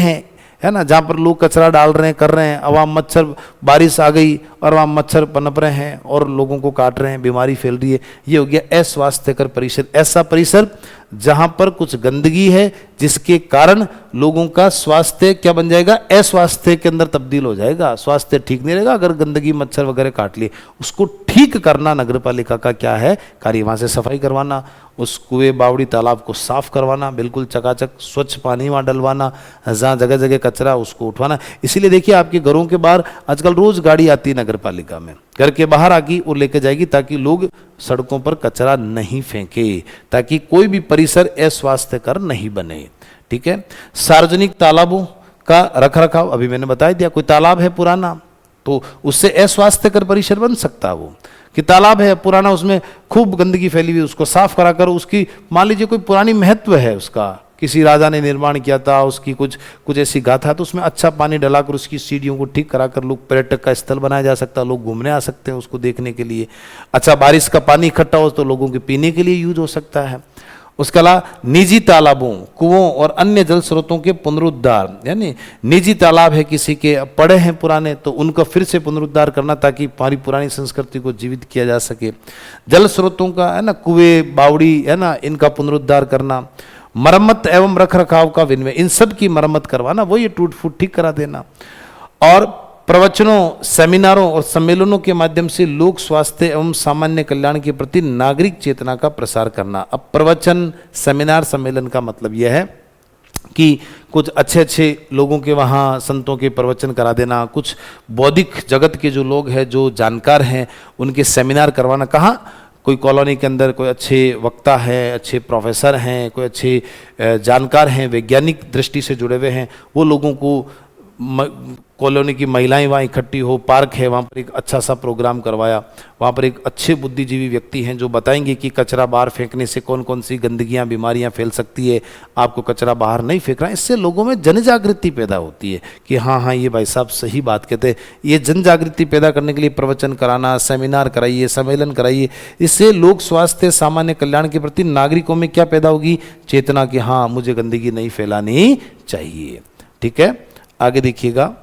है ना जहाँ पर लोग कचरा डाल रहे हैं, कर रहे हैं, अब वहाँ मच्छर, बारिश आ गई और वहाँ मच्छर पनप रहे हैं और लोगों को काट रहे हैं, बीमारी फैल रही है। ये हो गया अस्वास्थ्यकर परिसर। ऐसा परिसर जहाँ पर कुछ गंदगी है जिसके कारण लोगों का स्वास्थ्य क्या बन जाएगा? अस्वास्थ्य के अंदर तब्दील हो जाएगा। स्वास्थ्य ठीक नहीं रहेगा अगर गंदगी, मच्छर वगैरह काट लिए, उसको ठीक करना नगर पालिका का क्या है कार्य। वहाँ से सफाई करवाना, उस कुएं बावड़ी तालाब को साफ करवाना, बिल्कुल चकाचक स्वच्छ पानी वहाँ डलवाना, जहाँ जगह जगह कचरा उसको उठवाना। इसीलिए देखिए आपके घरों के बाहर आजकल रोज गाड़ी आती है नगर पालिका में, घर के बाहर आके वो लेके जाएगी ताकि लोग सड़कों पर कचरा नहीं फेंके, ताकि कोई भी परिसर अस्वास्थ्यकर नहीं बने। ठीक है। सार्वजनिक तालाबों का रख रखाव, अभी मैंने बता दिया, कोई तालाब है पुराना तो उससे अस्वास्थ्यकर परिसर बन सकता है। वो कि तालाब है पुराना, उसमें खूब गंदगी फैली हुई, उसको साफ करा कर, उसकी मान लीजिए कोई पुरानी महत्व है, उसका किसी राजा ने निर्माण किया था, उसकी कुछ ऐसी गाथा है, तो उसमें अच्छा पानी डलाकर उसकी सीढ़ियों को ठीक कराकर लोग पर्यटक का स्थल बनाया जा सकता है, लोग घूमने आ सकते हैं उसको देखने के लिए। अच्छा, बारिश का पानी इकट्ठा हो तो लोगों के पीने के लिए यूज हो सकता है। उसके अलावा निजी तालाबों, कुओं और अन्य जल स्रोतों के पुनरुद्धार, यानी निजी तालाब है किसी के पड़े हैं पुराने तो उनका फिर से पुनरुद्धार करना ताकि हमारी पुरानी संस्कृति को जीवित किया जा सके। जल स्रोतों का है ना, कुएं बावड़ी है ना, इनका पुनरुद्धार करना, मरम्मत एवं रख रखाव का विनिमय, इन सब की मरम्मत करवाना, वो ये टूट फूट ठीक करा देना। और प्रवचनों, सेमिनारों और सम्मेलनों के माध्यम से लोक स्वास्थ्य एवं सामान्य कल्याण के प्रति नागरिक चेतना का प्रसार करना। अब प्रवचन, सेमिनार, सम्मेलन का मतलब यह है कि कुछ अच्छे अच्छे लोगों के वहाँ संतों के प्रवचन करा देना, कुछ बौद्धिक जगत के जो लोग हैं, जो जानकार हैं, उनके सेमिनार करवाना। कहाँ? कोई कॉलोनी के अंदर कोई अच्छे वक्ता है, अच्छे प्रोफेसर हैं, कोई अच्छे जानकार हैं, वैज्ञानिक दृष्टि से जुड़े हुए हैं, वो लोगों को कॉलोनी की महिलाएं वहाँ इकट्ठी हो, पार्क है वहाँ पर एक अच्छा सा प्रोग्राम करवाया, वहाँ पर एक अच्छे बुद्धिजीवी व्यक्ति हैं जो बताएंगे कि कचरा बाहर फेंकने से कौन कौन सी गंदगियाँ, बीमारियाँ फैल सकती है, आपको कचरा बाहर नहीं फेंकना। इससे लोगों में जन जागृति पैदा होती है कि हाँ हाँ ये भाई साहब सही बात कहते हैं। ये जन जागृति पैदा करने के लिए प्रवचन कराना, सेमिनार कराइए, सम्मेलन कराइए, इससे लोक स्वास्थ्य, सामान्य कल्याण के प्रति नागरिकों में क्या पैदा होगी? चेतना कि हाँ मुझे गंदगी नहीं फैलानी चाहिए। ठीक है, आगे देखिएगा।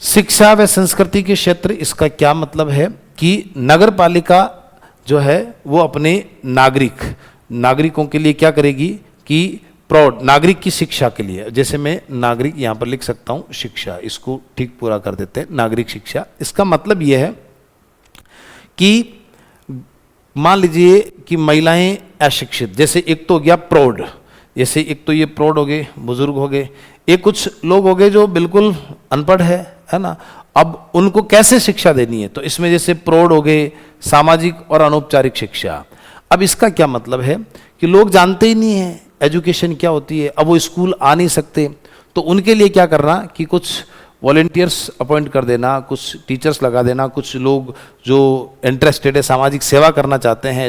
शिक्षा व संस्कृति के क्षेत्र, इसका क्या मतलब है कि नगर पालिका जो है वो अपने नागरिकों के लिए क्या करेगी कि प्रौढ़ नागरिक की शिक्षा के लिए, जैसे मैं नागरिक यहाँ पर लिख सकता हूँ शिक्षा, इसको ठीक पूरा कर देते हैं, नागरिक शिक्षा। इसका मतलब यह है कि मान लीजिए कि महिलाएं अशिक्षित, जैसे एक तो हो गया प्रौढ़, जैसे एक तो ये प्रौढ़ हो गए, बुजुर्ग हो गए, एक कुछ लोग हो गए जो बिल्कुल अनपढ़ है ना। अब उनको कैसे शिक्षा देनी है? तो इसमें जैसे प्रौढ़ हो गए, सामाजिक और अनौपचारिक शिक्षा। अब इसका क्या मतलब है कि लोग जानते ही नहीं है एजुकेशन क्या होती है, अब वो स्कूल आ नहीं सकते, तो उनके लिए क्या करना कि कुछ वॉलेंटियर्स अपॉइंट कर देना, कुछ टीचर्स लगा देना, कुछ लोग जो इंटरेस्टेड है, सामाजिक सेवा करना चाहते हैं,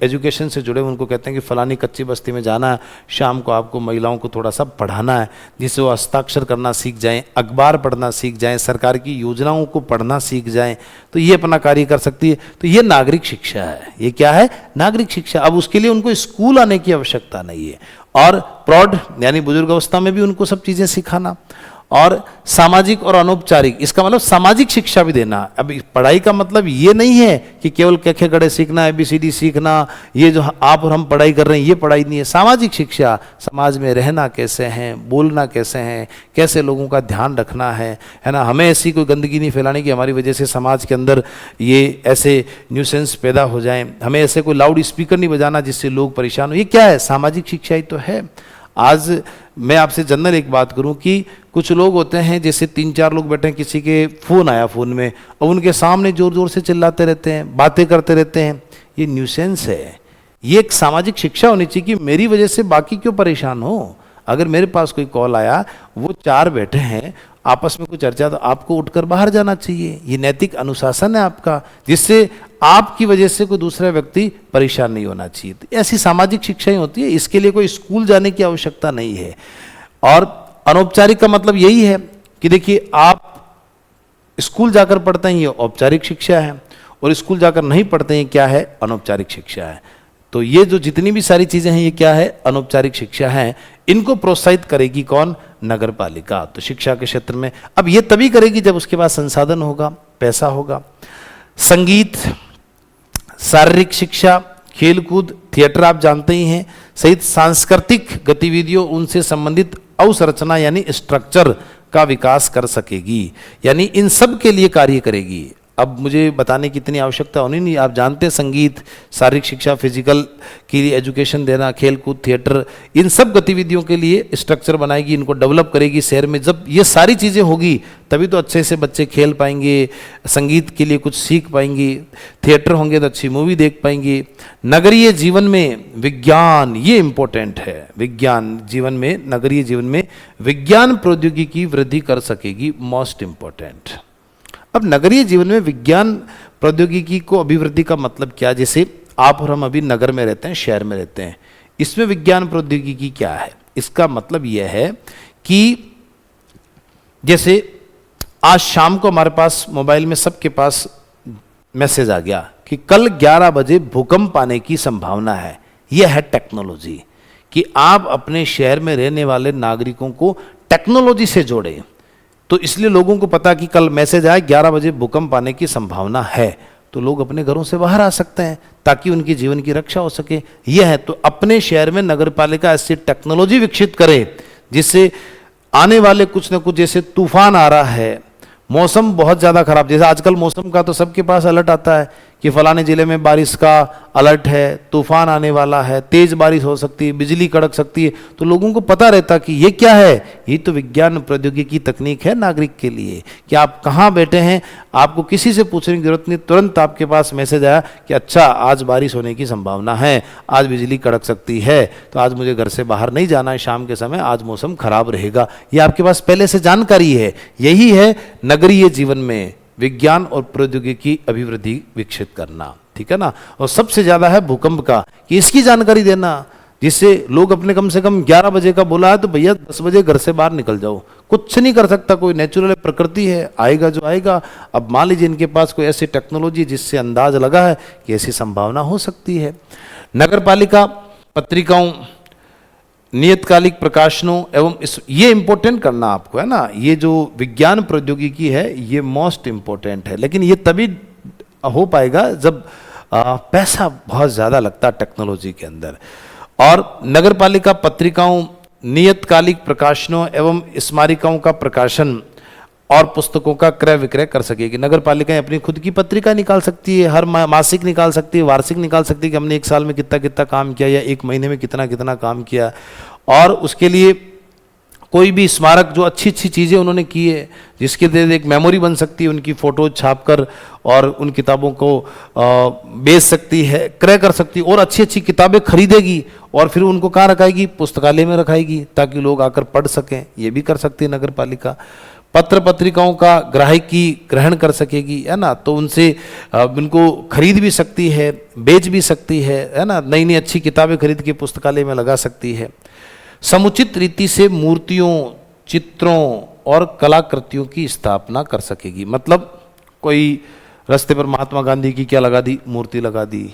एजुकेशन से जुड़े, उनको कहते हैं कि फलानी कच्ची बस्ती में जाना है, शाम को आपको महिलाओं को थोड़ा सा पढ़ाना है, जिससे वो हस्ताक्षर करना सीख जाएं, अखबार पढ़ना सीख जाएं, सरकार की योजनाओं को पढ़ना सीख जाएं, तो ये अपना कार्य कर सकती है। तो ये नागरिक शिक्षा है। ये क्या है? नागरिक शिक्षा। अब उसके लिए उनको स्कूल आने की आवश्यकता नहीं है। और प्रौढ़ यानी बुजुर्ग अवस्था में भी उनको सब चीज़ें सिखाना। और सामाजिक और अनौपचारिक, इसका मतलब सामाजिक शिक्षा भी देना। अब पढ़ाई का मतलब ये नहीं है कि केवल कखे गड़े सीखना, ABCD सीखना, ये जो आप और हम पढ़ाई कर रहे हैं ये पढ़ाई नहीं है। सामाजिक शिक्षा, समाज में रहना कैसे हैं, बोलना कैसे हैं, कैसे लोगों का ध्यान रखना है ना। हमें ऐसी कोई गंदगी नहीं फैलानी कि हमारी वजह से समाज के अंदर ये ऐसे न्यूसेंस पैदा हो जाएं। हमें ऐसे कोई लाउड स्पीकर नहीं बजाना जिससे लोग परेशान हो। ये क्या है? सामाजिक शिक्षा ही तो है। आज मैं आपसे जनरल एक बात करूं कि कुछ लोग होते हैं, जैसे 3-4 लोग बैठे हैं, किसी के फ़ोन आया, फ़ोन में, और उनके सामने ज़ोर ज़ोर से चिल्लाते रहते हैं, बातें करते रहते हैं। ये न्यूसेंस है। ये एक सामाजिक शिक्षा होनी चाहिए कि मेरी वजह से बाकी क्यों परेशान हो। अगर मेरे पास कोई कॉल आया, वो 4 बैठे हैं, आपस में कोई चर्चा, तो आपको उठकर बाहर जाना चाहिए। ये नैतिक अनुशासन है आपका, जिससे आपकी वजह से कोई दूसरा व्यक्ति परेशान नहीं होना चाहिए। तो ऐसी सामाजिक शिक्षा ही होती है। इसके लिए कोई स्कूल जाने की आवश्यकता नहीं है। और अनौपचारिक का मतलब यही है कि देखिए, आप स्कूल जाकर पढ़ते हैं, ये औपचारिक शिक्षा है, और स्कूल जाकर नहीं पढ़ते हैं, क्या है? अनौपचारिक शिक्षा है। तो ये जो जितनी भी सारी चीजें हैं, ये क्या है? अनौपचारिक शिक्षा है। इनको प्रोत्साहित करेगी कौन? नगर पालिका। तो शिक्षा के क्षेत्र में अब ये तभी करेगी जब उसके पास संसाधन होगा, पैसा होगा। संगीत, शारीरिक शिक्षा, खेलकूद, थिएटर आप जानते ही हैं, सहित सांस्कृतिक गतिविधियों, उनसे संबंधित अवसंरचना यानी स्ट्रक्चर का विकास कर सकेगी। यानी इन सब के लिए कार्य करेगी। अब मुझे बताने की इतनी आवश्यकता होनी नहीं, आप जानते हैं संगीत, शारीरिक शिक्षा, फिजिकल के लिए एजुकेशन देना, खेल कूद, थिएटर, इन सब गतिविधियों के लिए स्ट्रक्चर बनाएगी, इनको डेवलप करेगी शहर में। जब ये सारी चीज़ें होगी तभी तो अच्छे से बच्चे खेल पाएंगे, संगीत के लिए कुछ सीख पाएंगे, थिएटर होंगे तो अच्छी मूवी देख पाएंगे। नगरीय जीवन में विज्ञान, ये इम्पोर्टेंट है, विज्ञान जीवन में, नगरीय जीवन में विज्ञान प्रौद्योगिकी वृद्धि कर सकेगी, मोस्ट इम्पोर्टेंट। अब नगरीय जीवन में विज्ञान प्रौद्योगिकी को अभिवृद्धि का मतलब क्या? जैसे आप और हम अभी नगर में रहते हैं, शहर में रहते हैं, इसमें विज्ञान प्रौद्योगिकी क्या है? इसका मतलब यह है कि जैसे आज शाम को हमारे पास मोबाइल में सबके पास मैसेज आ गया कि कल 11 बजे भूकंप आने की संभावना है। यह है टेक्नोलॉजी, कि आप अपने शहर में रहने वाले नागरिकों को टेक्नोलॉजी से जोड़ें। तो इसलिए लोगों को पता कि कल मैसेज आए 11 बजे भूकंप आने की संभावना है, तो लोग अपने घरों से बाहर आ सकते हैं ताकि उनके जीवन की रक्षा हो सके। यह है, तो अपने शहर में नगरपालिका ऐसी टेक्नोलॉजी विकसित करे जिससे आने वाले कुछ न कुछ, जैसे तूफान आ रहा है, मौसम बहुत ज़्यादा खराब, जैसे आजकल मौसम का तो सबके पास अलर्ट आता है कि फलाने ज़िले में बारिश का अलर्ट है, तूफान आने वाला है, तेज़ बारिश हो सकती है, बिजली कड़क सकती है, तो लोगों को पता रहता कि ये क्या है। ये तो विज्ञान प्रौद्योगिकी तकनीक है नागरिक के लिए, कि आप कहाँ बैठे हैं, आपको किसी से पूछने की जरूरत नहीं, तुरंत आपके पास मैसेज आया कि अच्छा आज बारिश होने की संभावना है, आज बिजली कड़क सकती है, तो आज मुझे घर से बाहर नहीं जाना है शाम के समय, आज मौसम खराब रहेगा। ये आपके पास पहले से जानकारी है। यही है नगरीय जीवन में विज्ञान और प्रौद्योगिकी अभिवृद्धि विकसित करना, ठीक है ना। और सबसे ज्यादा है भूकंप का, कि इसकी जानकारी देना, जिससे लोग अपने कम से कम 11 बजे का बोला है तो भैया 10 बजे घर से बाहर निकल जाओ। कुछ नहीं कर सकता कोई, नेचुरल प्रकृति है, आएगा जो आएगा। अब मान लीजिए इनके पास कोई ऐसी टेक्नोलॉजी जिससे अंदाज लगा है कि ऐसी संभावना हो सकती है। नगर पालिका पत्रिकाओं, नियतकालिक प्रकाशनों एवं ये इंपॉर्टेंट करना आपको है ना, ये जो विज्ञान प्रौद्योगिकी है ये मोस्ट इंपॉर्टेंट है। लेकिन ये तभी हो पाएगा जब पैसा बहुत ज़्यादा लगता है टेक्नोलॉजी के अंदर। और नगरपालिका पत्रिकाओं, नियतकालिक प्रकाशनों एवं स्मारिकाओं का प्रकाशन और पुस्तकों का क्रय विक्रय कर सकेगी। नगर पालिकाएं अपनी खुद की पत्रिका निकाल सकती है, हर मासिक निकाल सकती है, वार्षिक निकाल सकती है कि हमने एक साल में कितना कितना काम किया या एक महीने में कितना कितना काम किया। और उसके लिए कोई भी स्मारक जो अच्छी अच्छी चीज़ें उन्होंने की है, जिसके लिए एक मेमोरी बन सकती है, उनकी फ़ोटो छापकर और उन किताबों को बेच सकती है, क्रय कर सकती है, और अच्छी अच्छी किताबें खरीदेगी और फिर उनको कहाँ रखाएगी? पुस्तकालय में रखाएगी ताकि लोग आकर पढ़ सकें। ये भी कर सकती है नगर पालिका। पत्र पत्रिकाओं का ग्राहकी ग्रहण कर सकेगी, है ना, तो उनसे उनको खरीद भी सकती है, बेच भी सकती है ना, नई नई अच्छी किताबें खरीद के पुस्तकालय में लगा सकती है। समुचित रीति से मूर्तियों, चित्रों और कलाकृतियों की स्थापना कर सकेगी। मतलब कोई रास्ते पर महात्मा गांधी की क्या लगा दी? मूर्ति लगा दी,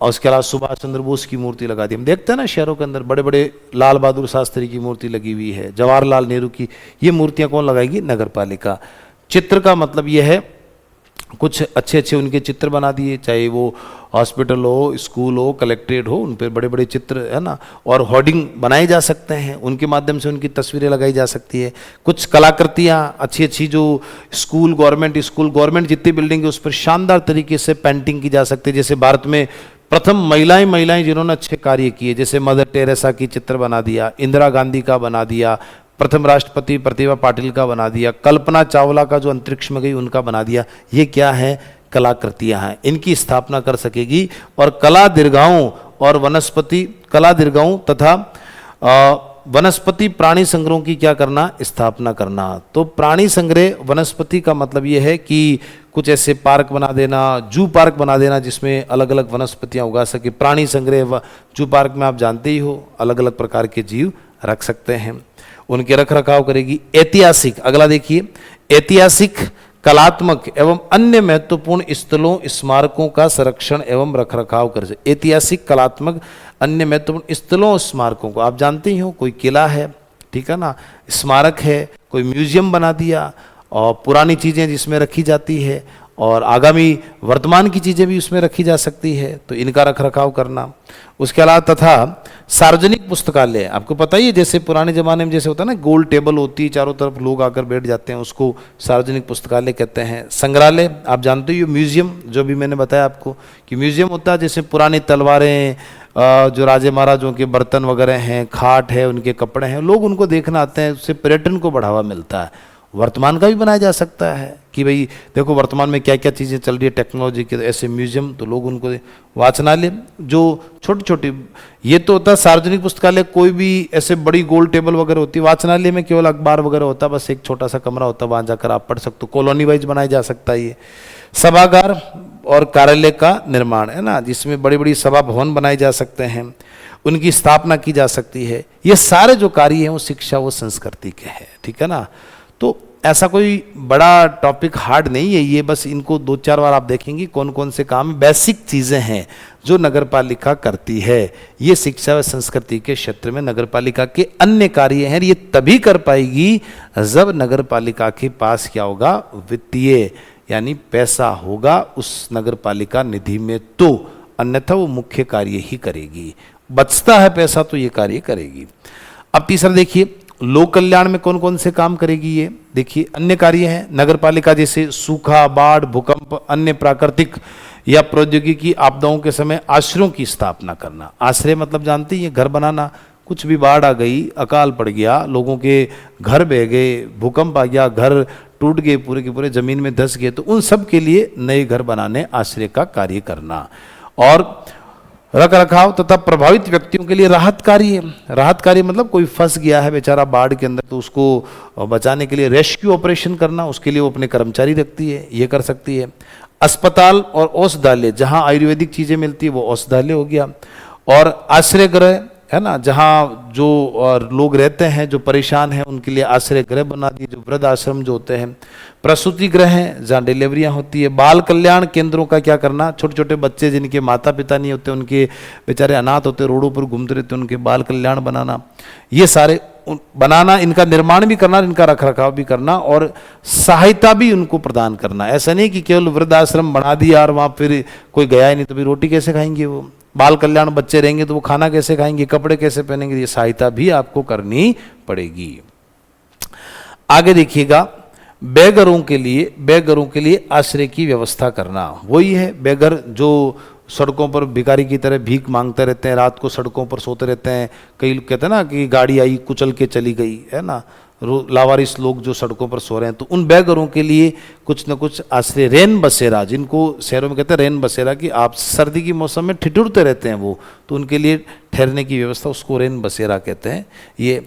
और उसके अलावा सुभाष चंद्र बोस की मूर्ति लगा दी। हम देखते हैं ना शहरों के अंदर बड़े बड़े, लाल बहादुर शास्त्री की मूर्ति लगी हुई है, जवाहरलाल नेहरू की। ये मूर्तियां कौन लगाएगी? नगर पालिका। चित्र का मतलब ये है कुछ अच्छे अच्छे उनके चित्र बना दिए, चाहे वो हॉस्पिटल हो, स्कूल हो, कलेक्ट्रेट हो, उन पर बड़े बड़े चित्र, है ना, और होर्डिंग बनाए जा सकते हैं, उनके माध्यम से उनकी तस्वीरें लगाई जा सकती है। कुछ कलाकृतियाँ अच्छी अच्छी जो स्कूल, गवर्नमेंट जितनी बिल्डिंग है उस पर शानदार तरीके से पेंटिंग की जा सकती है। जैसे भारत में प्रथम महिलाएं जिन्होंने अच्छे कार्य किए, जैसे मदर टेरेसा की चित्र बना दिया, इंदिरा गांधी का बना दिया, प्रथम राष्ट्रपति प्रतिभा पाटिल का बना दिया, कल्पना चावला का जो अंतरिक्ष में गई उनका बना दिया। ये क्या है? कलाकृतियां हैं, इनकी स्थापना कर सकेगी। और कला दीर्घाओं और वनस्पति, कला दीर्घाओं तथा वनस्पति प्राणी संग्रहों की क्या करना? स्थापना करना। तो प्राणी संग्रह, वनस्पति का मतलब ये है कि कुछ ऐसे पार्क बना देना, जू पार्क बना देना जिसमें अलग अलग वनस्पतियां उगा सके। प्राणी संग्रह, जू पार्क में आप जानते ही हो अलग अलग प्रकार के जीव रख सकते हैं, उनके रख रखाव करेगी। ऐतिहासिक, अगला देखिए, ऐतिहासिक, कलात्मक एवं अन्य महत्वपूर्ण स्थलों, स्मारकों का संरक्षण एवं रखरखाव कर सके। ऐतिहासिक, कलात्मक, अन्य महत्वपूर्ण स्थलों, स्मारकों को आप जानते ही हो, कोई किला है, ठीक है ना, स्मारक है, कोई म्यूजियम बना दिया और पुरानी चीज़ें जिसमें रखी जाती है, और आगामी वर्तमान की चीज़ें भी उसमें रखी जा सकती है, तो इनका रख रखाव करना। उसके अलावा तथा सार्वजनिक पुस्तकालय, आपको पता ही है जैसे पुराने ज़माने में जैसे होता है ना, गोल टेबल होती है, चारों तरफ लोग आकर बैठ जाते हैं, उसको सार्वजनिक पुस्तकालय कहते हैं। संग्रहालय आप जानते हो, म्यूजियम जो भी मैंने बताया आपको कि म्यूजियम होता है, जैसे पुरानी तलवारें, जो राजे महाराजों के बर्तन वगैरह हैं, खाट है, उनके कपड़े हैं, लोग उनको देखना आते हैं, उससे पर्यटन को बढ़ावा मिलता है। वर्तमान का भी बनाया जा सकता है कि भाई देखो वर्तमान में क्या क्या चीज़ें चल रही है टेक्नोलॉजी के, तो ऐसे म्यूजियम तो लोग उनको। वाचनालय जो छोटी छोटी, ये तो होता है सार्वजनिक पुस्तकालय, कोई भी ऐसे बड़ी गोल टेबल वगैरह होती है। वाचनालय में केवल अखबार वगैरह होता है, बस एक छोटा सा कमरा होता है, वहाँ जाकर आप पढ़ सकते हो, कॉलोनी वाइज बनाया जा सकता है। ये सभागार और कार्यालय का निर्माण है ना, जिसमें बड़ी बड़ी सभा भवन बनाए जा सकते हैं, उनकी स्थापना की जा सकती है। ये सारे जो कार्य हैं वो शिक्षा व संस्कृति के हैं, ठीक है ना। तो ऐसा कोई बड़ा टॉपिक हार्ड नहीं है ये, बस इनको 2-4 बार आप देखेंगे कौन कौन से काम बेसिक चीज़ें हैं जो नगर पालिका करती है। ये शिक्षा व संस्कृति के क्षेत्र में नगर पालिका के अन्य कार्य हैं, ये तभी कर पाएगी जब नगर पालिका के पास क्या होगा, वित्तीय यानी पैसा होगा उस नगर पालिका निधि में, तो अन्यथा वो मुख्य कार्य ही करेगी। बचता है पैसा तो ये कार्य करेगी। अब तीसरा देखिए, लोक कल्याण में कौन कौन से काम करेगी ये देखिए। अन्य कार्य हैं नगर पालिका, जैसे सूखा, बाढ़, भूकंप, अन्य प्राकृतिक या प्रौद्योगिकी आपदाओं के समय आश्रयों की स्थापना करना। आश्रय मतलब जानते ही, घर बनाना। कुछ भी बाढ़ आ गई, अकाल पड़ गया, लोगों के घर बह गए, भूकंप आ गया, घर टूट गए, पूरे के पूरे जमीन में धंस गए, तो उन सब के लिए नए घर बनाने आश्रय का कार्य करना। और रख रखाव तथा प्रभावित व्यक्तियों के लिए राहत कार्य। राहत कार्य मतलब कोई फंस गया है बेचारा बाढ़ के अंदर, तो उसको बचाने के लिए रेस्क्यू ऑपरेशन करना, उसके लिए वो अपने कर्मचारी रखती है, ये कर सकती है। अस्पताल और औषधालय, जहाँ आयुर्वेदिक चीज़ें मिलती है वो औषधालय हो गया। और आश्रय गृह है ना, जहाँ जो और लोग रहते हैं जो परेशान हैं उनके लिए आश्रय गृह बना दिए, जो वृद्ध आश्रम जो होते हैं। प्रसूति गृह हैं जहाँ डिलीवरियाँ होती है। बाल कल्याण केंद्रों का क्या करना, छोटे छोटे बच्चे जिनके माता पिता नहीं होते, उनके बेचारे अनाथ होते, रोडों पर घूमते रहते, उनके बाल कल्याण बनाना। ये सारे बनाना, इनका निर्माण भी करना, इनका रख रखाव भी करना और सहायता भी उनको प्रदान करना। ऐसा नहीं कि केवल वृद्धाश्रम बना दिया और वहाँ फिर कोई गया ही नहीं, तो फिर रोटी कैसे खाएंगे वो। बाल कल्याण बच्चे रहेंगे तो वो खाना कैसे खाएंगे, कपड़े कैसे पहनेंगे, ये सहायता भी आपको करनी पड़ेगी। आगे देखिएगा, बेघरों के लिए आश्रय की व्यवस्था करना। वही है बेघर जो सड़कों पर भिखारी की तरह भीख मांगते रहते हैं, रात को सड़कों पर सोते रहते हैं। कई लोग कहते हैं ना कि गाड़ी आई कुचल के चली गई, है ना, लावारिस लोग जो सड़कों पर सो रहे हैं, तो उन बेघरों के लिए कुछ न कुछ आश्रय, रैन बसेरा, जिनको शहरों में कहते हैं रैन बसेरा, कि आप सर्दी के मौसम में ठिठुरते रहते हैं वो, तो उनके लिए ठहरने की व्यवस्था, उसको रैन बसेरा कहते हैं। ये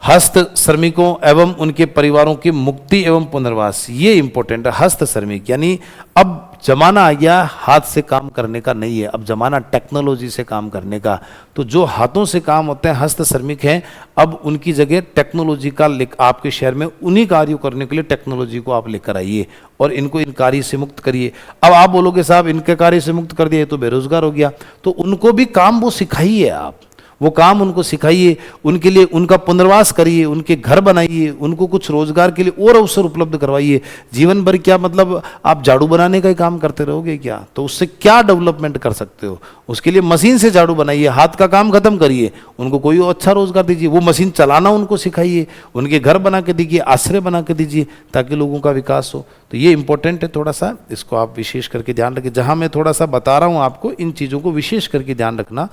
हस्त श्रमिकों एवं उनके परिवारों की मुक्ति एवं पुनर्वास, ये इंपॉर्टेंट है। हस्त श्रमिक यानी अब जमाना आ गया हाथ से काम करने का नहीं है, अब जमाना टेक्नोलॉजी से काम करने का। तो जो हाथों से काम होते हैं, हस्त श्रमिक हैं, अब उनकी जगह टेक्नोलॉजी का आपके शहर में उन्हीं कार्यों करने के लिए टेक्नोलॉजी को आप लेकर आइए और इनको इन कार्य से मुक्त करिए। अब आप बोलोगे साहब इनके कार्य से मुक्त कर दिए तो बेरोजगार हो गया, तो उनको भी काम वो सिखाइए, आप वो काम उनको सिखाइए, उनके लिए उनका पुनर्वास करिए, उनके घर बनाइए, उनको कुछ रोजगार के लिए और अवसर उपलब्ध करवाइए। जीवन भर क्या मतलब आप झाड़ू बनाने का ही काम करते रहोगे क्या, तो उससे क्या डेवलपमेंट कर सकते हो। उसके लिए मशीन से झाड़ू बनाइए, हाथ का काम खत्म करिए, उनको कोई अच्छा रोजगार दीजिए, वो मशीन चलाना उनको सिखाइए, उनके घर बना के दीजिए, आश्रय बना के दीजिए, ताकि लोगों का विकास हो। तो ये इंपॉर्टेंट है, थोड़ा सा इसको आप विशेष करके ध्यान रखें। जहां मैं थोड़ा सा बता रहा हूं आपको, इन चीजों को विशेष करके ध्यान रखना।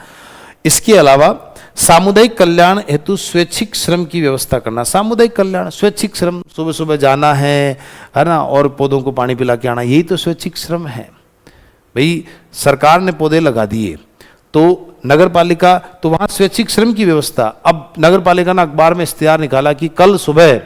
इसके अलावा सामुदायिक कल्याण हेतु स्वैच्छिक श्रम की व्यवस्था करना। सामुदायिक कल्याण, स्वैच्छिक श्रम, सुबह सुबह जाना है ना, और पौधों को पानी पिला के आना, यही तो स्वैच्छिक श्रम है। भाई सरकार ने पौधे लगा दिए तो नगर पालिका, तो वहाँ स्वैच्छिक श्रम की व्यवस्था। अब नगर पालिका ने अखबार में इश्तिहार निकाला कि कल सुबह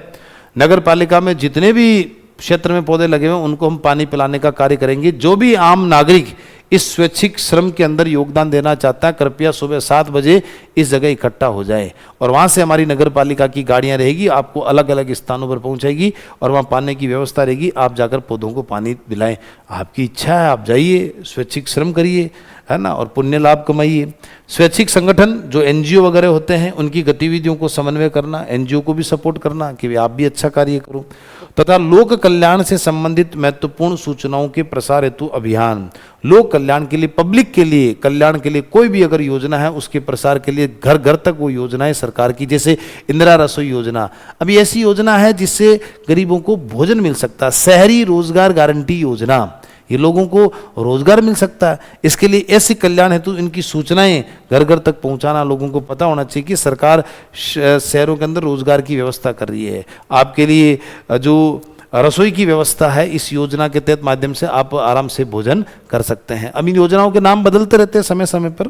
नगर पालिका में जितने भी क्षेत्र में पौधे लगे हुए उनको हम पानी पिलाने का कार्य करेंगे। जो भी आम नागरिक इस स्वैच्छिक श्रम के अंदर योगदान देना चाहता है, कृपया सुबह 7 बजे इस जगह इकट्ठा हो जाए, और वहाँ से हमारी नगर पालिका की गाड़ियाँ रहेगी, आपको अलग अलग स्थानों पर पहुँचाएगी और वहाँ पानी की व्यवस्था रहेगी। आप जाकर पौधों को पानी पिलाएं, आपकी इच्छा है आप जाइए, स्वैच्छिक श्रम करिए, है ना, और पुण्य लाभ कमाइए। स्वैच्छिक संगठन जो एनजीओ वगैरह होते हैं उनकी गतिविधियों को समन्वय करना, एनजीओ को भी सपोर्ट करना कि आप भी अच्छा कार्य करो, तथा लोक कल्याण से संबंधित महत्वपूर्ण सूचनाओं के प्रसार हेतु अभियान। लोक कल्याण के लिए, पब्लिक के लिए, कल्याण के लिए कोई भी अगर योजना है उसके प्रसार के लिए घर घर तक वो योजनाएं सरकार की, जैसे इंदिरा रसोई योजना, अभी ऐसी योजना है जिससे गरीबों को भोजन मिल सकता है। शहरी रोजगार गारंटी योजना, ये लोगों को रोजगार मिल सकता है। इसके लिए ऐसे कल्याण हेतु इनकी सूचनाएं घर घर तक पहुंचाना, लोगों को पता होना चाहिए कि सरकार शहरों के अंदर रोजगार की व्यवस्था कर रही है। आपके लिए जो रसोई की व्यवस्था है, इस योजना के तहत माध्यम से आप आराम से भोजन कर सकते हैं। अब इन योजनाओं के नाम बदलते रहते हैं समय समय पर।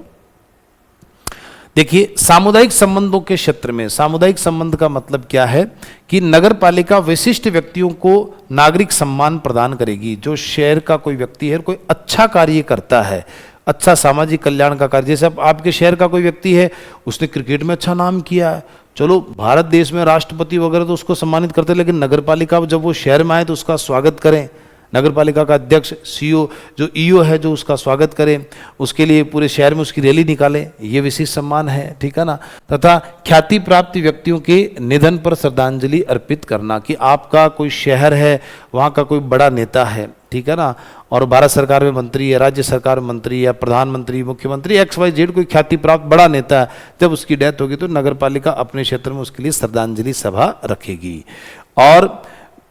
देखिए, सामुदायिक संबंधों के क्षेत्र में, सामुदायिक संबंध का मतलब क्या है कि नगर पालिका विशिष्ट व्यक्तियों को नागरिक सम्मान प्रदान करेगी। जो शहर का कोई व्यक्ति है, कोई अच्छा कार्य करता है, अच्छा सामाजिक कल्याण का कार्य, जैसे आपके शहर का कोई व्यक्ति है, उसने क्रिकेट में अच्छा नाम किया है, चलो भारत देश में राष्ट्रपति वगैरह तो उसको सम्मानित करते हैं, लेकिन नगर पालिका जब वो शहर में आए तो उसका स्वागत करें। नगर पालिका का अध्यक्ष, सीओ, जो ईओ है, जो उसका स्वागत करें, उसके लिए पूरे शहर में उसकी रैली निकालें, ये विशेष सम्मान है, ठीक है ना। तथा ख्याति प्राप्त व्यक्तियों के निधन पर श्रद्धांजलि अर्पित करना, कि आपका कोई शहर है, वहाँ का कोई बड़ा नेता है, ठीक है ना, और भारत सरकार में मंत्री है, राज्य सरकार में मंत्री या प्रधानमंत्री, मुख्यमंत्री, XYZ कोई ख्याति प्राप्त बड़ा नेता है, जब उसकी डेथ होगी तो नगर पालिका अपने क्षेत्र में उसके लिए श्रद्धांजलि सभा रखेगी। और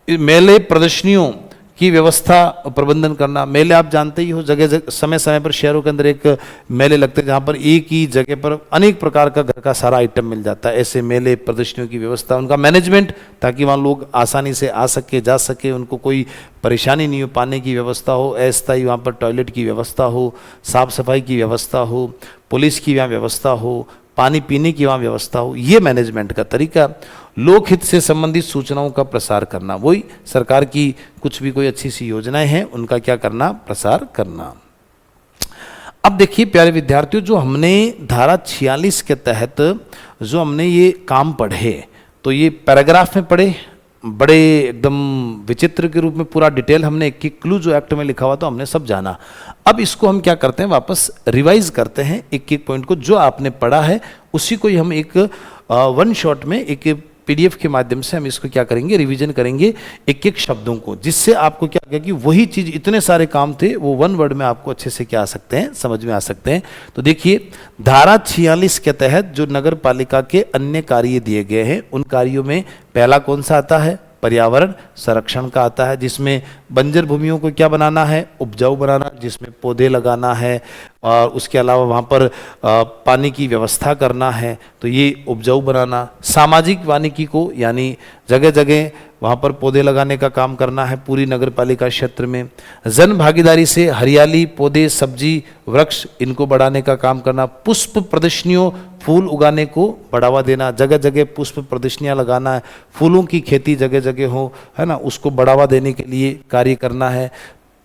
मेले प्रदर्शनियों की व्यवस्था प्रबंधन करना। मेले आप जानते ही हो, जगह समय समय पर शहरों के अंदर एक मेले लगते हैं जहाँ पर एक ही जगह पर अनेक प्रकार का घर का सारा आइटम मिल जाता है। ऐसे मेले प्रदर्शनियों की व्यवस्था, उनका मैनेजमेंट, ताकि वहाँ लोग आसानी से आ सके, जा सके, उनको कोई परेशानी नहीं हो, पाने की व्यवस्था हो, अस्थायी वहाँ पर टॉयलेट की व्यवस्था हो, साफ सफाई की व्यवस्था हो, पुलिस की वहाँ व्यवस्था हो, पानी पीने की वहाँ व्यवस्था हो, ये मैनेजमेंट का तरीका। लोकहित से संबंधित सूचनाओं का प्रसार करना, वही सरकार की कुछ भी कोई अच्छी सी योजनाएं हैं उनका क्या करना, प्रसार करना। अब देखिए प्यारे विद्यार्थियों, जो हमने धारा 46 के तहत जो हमने ये काम पढ़े, तो ये पैराग्राफ में पढ़े, बड़े एकदम विचित्र के रूप में पूरा डिटेल हमने एक एक क्लू जो एक्ट में लिखा हुआ तो हमने सब जाना। अब इसको हम क्या करते हैं, वापस रिवाइज करते हैं, एक एक पॉइंट को जो आपने पढ़ा है उसी को ही हम एक वन शॉट में एक PDF के माध्यम से हम इसको क्या करेंगे, रिवीजन करेंगे एक एक शब्दों को, जिससे आपको क्या क्या कि वही चीज, इतने सारे काम थे वो वन वर्ड में आपको अच्छे से क्या आ सकते हैं, समझ में आ सकते हैं। तो देखिए, धारा 46 के तहत जो नगर पालिका के अन्य कार्य दिए गए हैं, उन कार्यों में पहला कौन सा आता है, पर्यावरण संरक्षण का आता है, जिसमें बंजर भूमियों को क्या बनाना है, उपजाऊ बनाना, जिसमें पौधे लगाना है, और उसके अलावा वहाँ पर पानी की व्यवस्था करना है, तो ये उपजाऊ बनाना। सामाजिक वानिकी को, यानी जगह जगह वहाँ पर पौधे लगाने का काम करना है पूरी नगर पालिका क्षेत्र में। जन भागीदारी से हरियाली, पौधे, सब्जी, वृक्ष, इनको बढ़ाने का काम करना। पुष्प प्रदर्शनियों, फूल उगाने को बढ़ावा देना, जगह जगह पुष्प प्रदर्शनियाँ लगाना है, फूलों की खेती जगह जगह हो, है ना, उसको बढ़ावा देने के लिए कार्य करना है।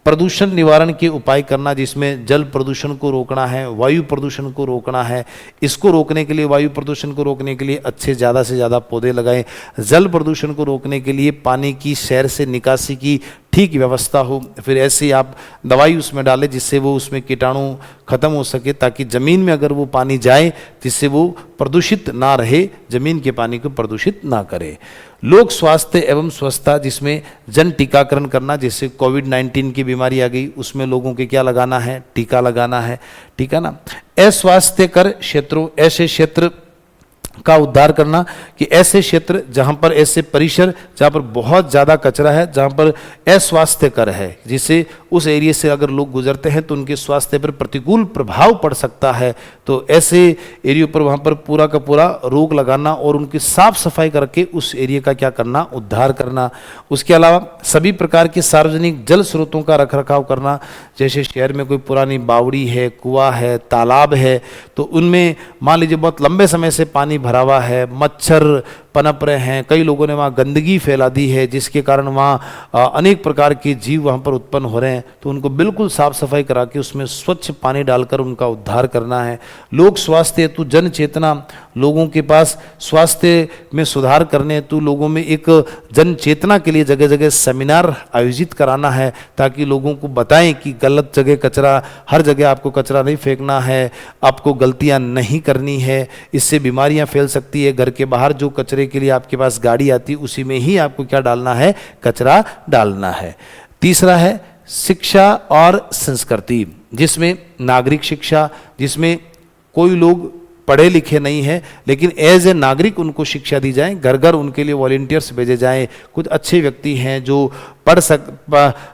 प्रदूषण निवारण के उपाय करना, जिसमें जल प्रदूषण को रोकना है, वायु प्रदूषण को रोकना है, इसको रोकने के लिए, वायु प्रदूषण को रोकने के लिए अच्छे ज़्यादा से ज़्यादा पौधे लगाएं। जल प्रदूषण को रोकने के लिए पानी की शहर से निकासी की ठीक व्यवस्था हो, फिर ऐसे आप दवाई उसमें डालें जिससे वो उसमें कीटाणु खत्म हो सके, ताकि ज़मीन में अगर वो पानी जाए जिससे वो प्रदूषित ना रहे, ज़मीन के पानी को प्रदूषित ना करे। लोक स्वास्थ्य एवं स्वच्छता, जिसमें जन टीकाकरण करना, जैसे कोविड-19 की बीमारी आ गई, उसमें लोगों के क्या लगाना है, टीका लगाना है, ठीक है ना। अस्वास्थ्यकर क्षेत्रों, ऐसे क्षेत्र का उद्धार करना कि ऐसे क्षेत्र जहां पर, ऐसे परिसर जहां पर बहुत ज़्यादा कचरा है, जहां पर अस्वास्थ्यकर है, जिससे उस एरिया से अगर लोग गुजरते हैं तो उनके स्वास्थ्य पर प्रतिकूल प्रभाव पड़ सकता है, तो ऐसे एरिया पर वहां पर पूरा का पूरा रोक लगाना और उनकी साफ सफाई करके उस एरिया का क्या करना, उद्धार करना। उसके अलावा सभी प्रकार के सार्वजनिक जल स्रोतों का रखरखाव करना, जैसे शहर में कोई पुरानी बावड़ी है, कुआं है, तालाब है, तो उनमें मान लीजिए बहुत लंबे समय से पानी भरा हुआ है, मच्छर पनप रहे हैं, कई लोगों ने वहाँ गंदगी फैला दी है जिसके कारण वहाँ अनेक प्रकार के जीव वहाँ पर उत्पन्न हो रहे हैं। तो उनको बिल्कुल साफ सफाई करा के उसमें स्वच्छ पानी डालकर उनका उद्धार करना है। लोक स्वास्थ्य हेतु जन चेतना, लोगों के पास स्वास्थ्य में सुधार करने हेतु लोगों में एक जन चेतना के लिए जगह जगह सेमिनार आयोजित कराना है, ताकि लोगों को बताएं कि गलत जगह कचरा, हर जगह आपको कचरा नहीं फेंकना है, आपको गलतियां नहीं करनी है, इससे बीमारियां फैल सकती है। घर के बाहर जो कचरे के लिए आपके पास गाड़ी आती है उसी में ही आपको क्या डालना है, कचरा डालना है। तीसरा है शिक्षा और संस्कृति, जिसमें नागरिक शिक्षा, जिसमें कोई लोग पढ़े लिखे नहीं हैं लेकिन एज ए नागरिक उनको शिक्षा दी जाए, घर घर उनके लिए वॉलेंटियर्स भेजे जाएं। कुछ अच्छे व्यक्ति हैं जो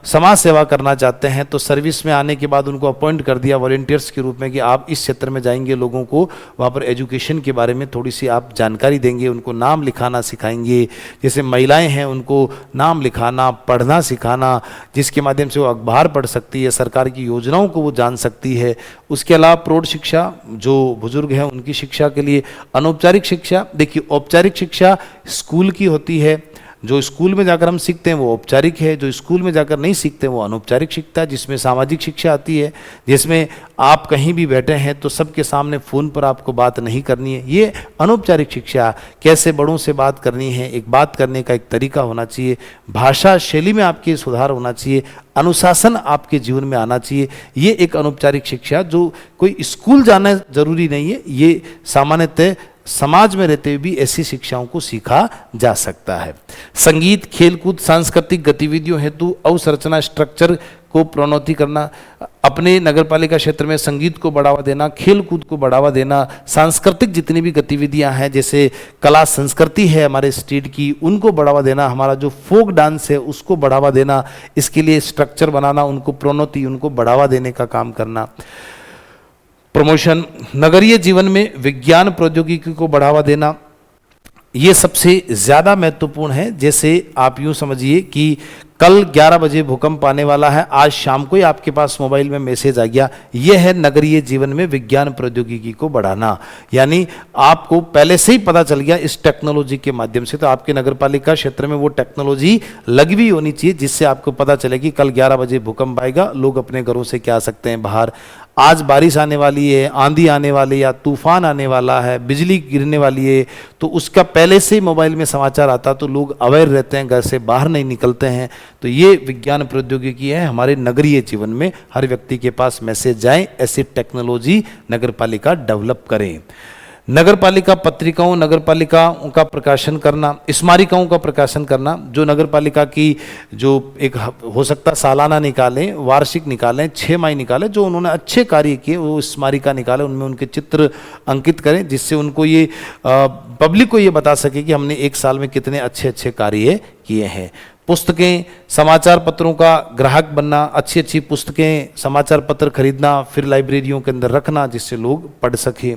समाज सेवा करना चाहते हैं, तो सर्विस में आने के बाद उनको अपॉइंट कर दिया वॉलेंटियर्स के रूप में कि आप इस क्षेत्र में जाएंगे, लोगों को वहाँ पर एजुकेशन के बारे में थोड़ी सी आप जानकारी देंगे, उनको नाम लिखाना सिखाएंगे। जैसे महिलाएं हैं उनको नाम लिखाना, पढ़ना सिखाना, जिसके माध्यम से वो अखबार पढ़ सकती है, सरकार की योजनाओं को वो जान सकती है। उसके अलावा प्रौढ़ शिक्षा, जो बुजुर्ग हैं उनकी शिक्षा के लिए अनौपचारिक शिक्षा। देखिए औपचारिक शिक्षा स्कूल की होती है, जो स्कूल में जाकर हम सीखते हैं वो औपचारिक है, जो स्कूल में जाकर नहीं सीखते वो अनौपचारिक शिक्षा है, जिसमें सामाजिक शिक्षा आती है, जिसमें आप कहीं भी बैठे हैं तो सबके सामने फ़ोन पर आपको बात नहीं करनी है। ये अनौपचारिक शिक्षा, कैसे बड़ों से बात करनी है, एक बात करने का एक तरीका होना चाहिए, भाषा शैली में आपके सुधार होना चाहिए, अनुशासन आपके जीवन में आना चाहिए। ये एक अनौपचारिक शिक्षा, जो कोई स्कूल जाना जरूरी नहीं है, ये सामान्यतः समाज में रहते हुए भी ऐसी शिक्षाओं को सीखा जा सकता है। संगीत, खेलकूद, सांस्कृतिक गतिविधियों हेतु अवसंरचना स्ट्रक्चर को प्रोन्नति करना, अपने नगरपालिका क्षेत्र में संगीत को बढ़ावा देना, खेलकूद को बढ़ावा देना, सांस्कृतिक जितनी भी गतिविधियां हैं जैसे कला संस्कृति है हमारे स्टेट की, उनको बढ़ावा देना, हमारा जो फोक डांस है उसको बढ़ावा देना, इसके लिए स्ट्रक्चर बनाना, उनको प्रोन्नति, उनको बढ़ावा देने का काम करना। प्रमोशन, नगरीय जीवन में विज्ञान प्रौद्योगिकी को बढ़ावा देना, ये सबसे ज़्यादा महत्वपूर्ण है। जैसे आप यूँ समझिए कि कल 11 बजे भूकंप आने वाला है, आज शाम को ही आपके पास मोबाइल में मैसेज आ गया, यह है नगरीय जीवन में विज्ञान प्रौद्योगिकी को बढ़ाना। यानी आपको पहले से ही पता चल गया इस टेक्नोलॉजी के माध्यम से, तो आपके नगरपालिका क्षेत्र में वो टेक्नोलॉजी लगी हुई होनी चाहिए जिससे आपको पता चले कि कल 11 बजे भूकंप आएगा, लोग अपने घरों से क्या आ सकते हैं बाहर, आज बारिश आने वाली है, आंधी आने वाली या तूफान आने वाला है, बिजली गिरने वाली है, तो उसका पहले से ही मोबाइल में समाचार आता, तो लोग अवेयर रहते हैं, घर से बाहर नहीं निकलते हैं। तो ये विज्ञान प्रौद्योगिकी है, हमारे नगरीय जीवन में हर व्यक्ति के पास मैसेज जाए, ऐसी टेक्नोलॉजी नगरपालिका डेवलप करें। नगरपालिका पत्रिकाओं, नगरपालिकाओं का प्रकाशन करना, स्मारिकाओं का प्रकाशन करना, जो नगरपालिका की जो एक हो सकता सालाना निकालें, वार्षिक निकालें, 6 माही निकालें, जो उन्होंने अच्छे कार्य किए वो स्मारिका निकालें, उनमें उनके चित्र अंकित करें, जिससे उनको ये पब्लिक को ये बता सके कि हमने एक साल में कितने अच्छे अच्छे कार्य किए हैं। पुस्तकें, समाचार पत्रों का ग्राहक बनना, अच्छी अच्छी पुस्तकें, समाचार पत्र खरीदना, फिर लाइब्रेरियों के अंदर रखना जिससे लोग पढ़ सकें।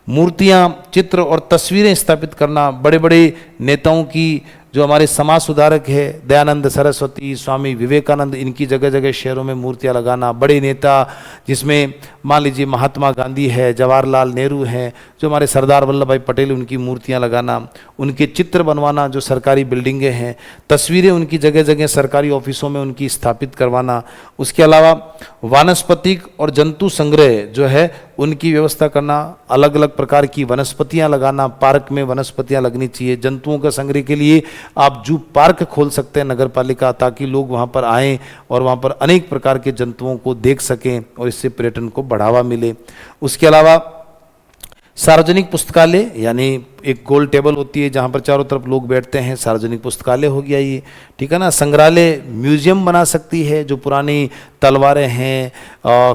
मूर्तियाँ, चित्र और तस्वीरें स्थापित करना, बड़े बड़े नेताओं की, जो हमारे समाज सुधारक है दयानंद सरस्वती, स्वामी विवेकानंद, इनकी जगह जगह शहरों में मूर्तियाँ लगाना। बड़े नेता जिसमें मान लीजिए महात्मा गांधी है, जवाहरलाल नेहरू हैं, जो हमारे सरदार वल्लभ भाई पटेल, उनकी मूर्तियाँ लगाना, उनके चित्र बनवाना, जो सरकारी बिल्डिंगें हैं, तस्वीरें उनकी जगह जगह सरकारी ऑफिसों में उनकी स्थापित करवाना। उसके अलावा वानस्पतिक और जंतु संग्रह जो है उनकी व्यवस्था करना, अलग अलग प्रकार की वनस्पतियाँ लगाना, पार्क में वनस्पतियाँ लगनी चाहिए। जंतुओं का संग्रह के लिए आप जू पार्क खोल सकते हैं नगर पालिका, ताकि लोग वहाँ पर आएँ और वहाँ पर अनेक प्रकार के जंतुओं को देख सकें और इससे पर्यटन को बढ़ावा मिले। उसके अलावा सार्वजनिक पुस्तकालय, यानी एक गोल टेबल होती है जहाँ पर चारों तरफ लोग बैठते हैं, सार्वजनिक पुस्तकालय हो गया ये, ठीक है ना। संग्रहालय म्यूजियम बना सकती है, जो पुरानी तलवारें हैं,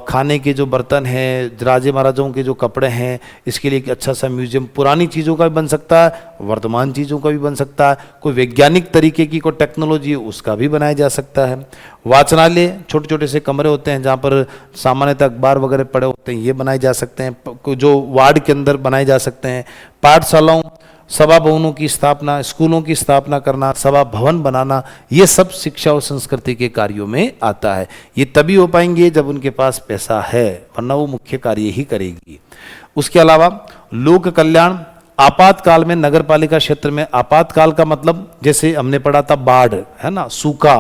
खाने के जो बर्तन हैं, राजे महाराजाओं के जो कपड़े हैं, इसके लिए एक अच्छा सा म्यूजियम पुरानी चीज़ों का भी बन सकता है, वर्तमान चीज़ों का भी बन सकता है, कोई वैज्ञानिक तरीके की कोई टेक्नोलॉजी है उसका भी बनाया जा सकता है। वाचनालय, छोटे छोटे से कमरे होते हैं जहाँ पर सामान्यतः अखबार वगैरह पड़े होते हैं, ये बनाए जा सकते हैं, जो वार्ड के अंदर बनाए जा सकते हैं। पाठशालाओं, सभा भवनों की स्थापना, स्कूलों की स्थापना करना, सभा भवन बनाना, ये सब शिक्षा और संस्कृति के कार्यों में आता है। ये तभी हो पाएंगे जब उनके पास पैसा है, वरना वो मुख्य कार्य ही करेगी। उसके अलावा लोक कल्याण, आपातकाल में नगर पालिका क्षेत्र में, आपातकाल का मतलब जैसे हमने पढ़ा था बाढ़, है ना, सूखा,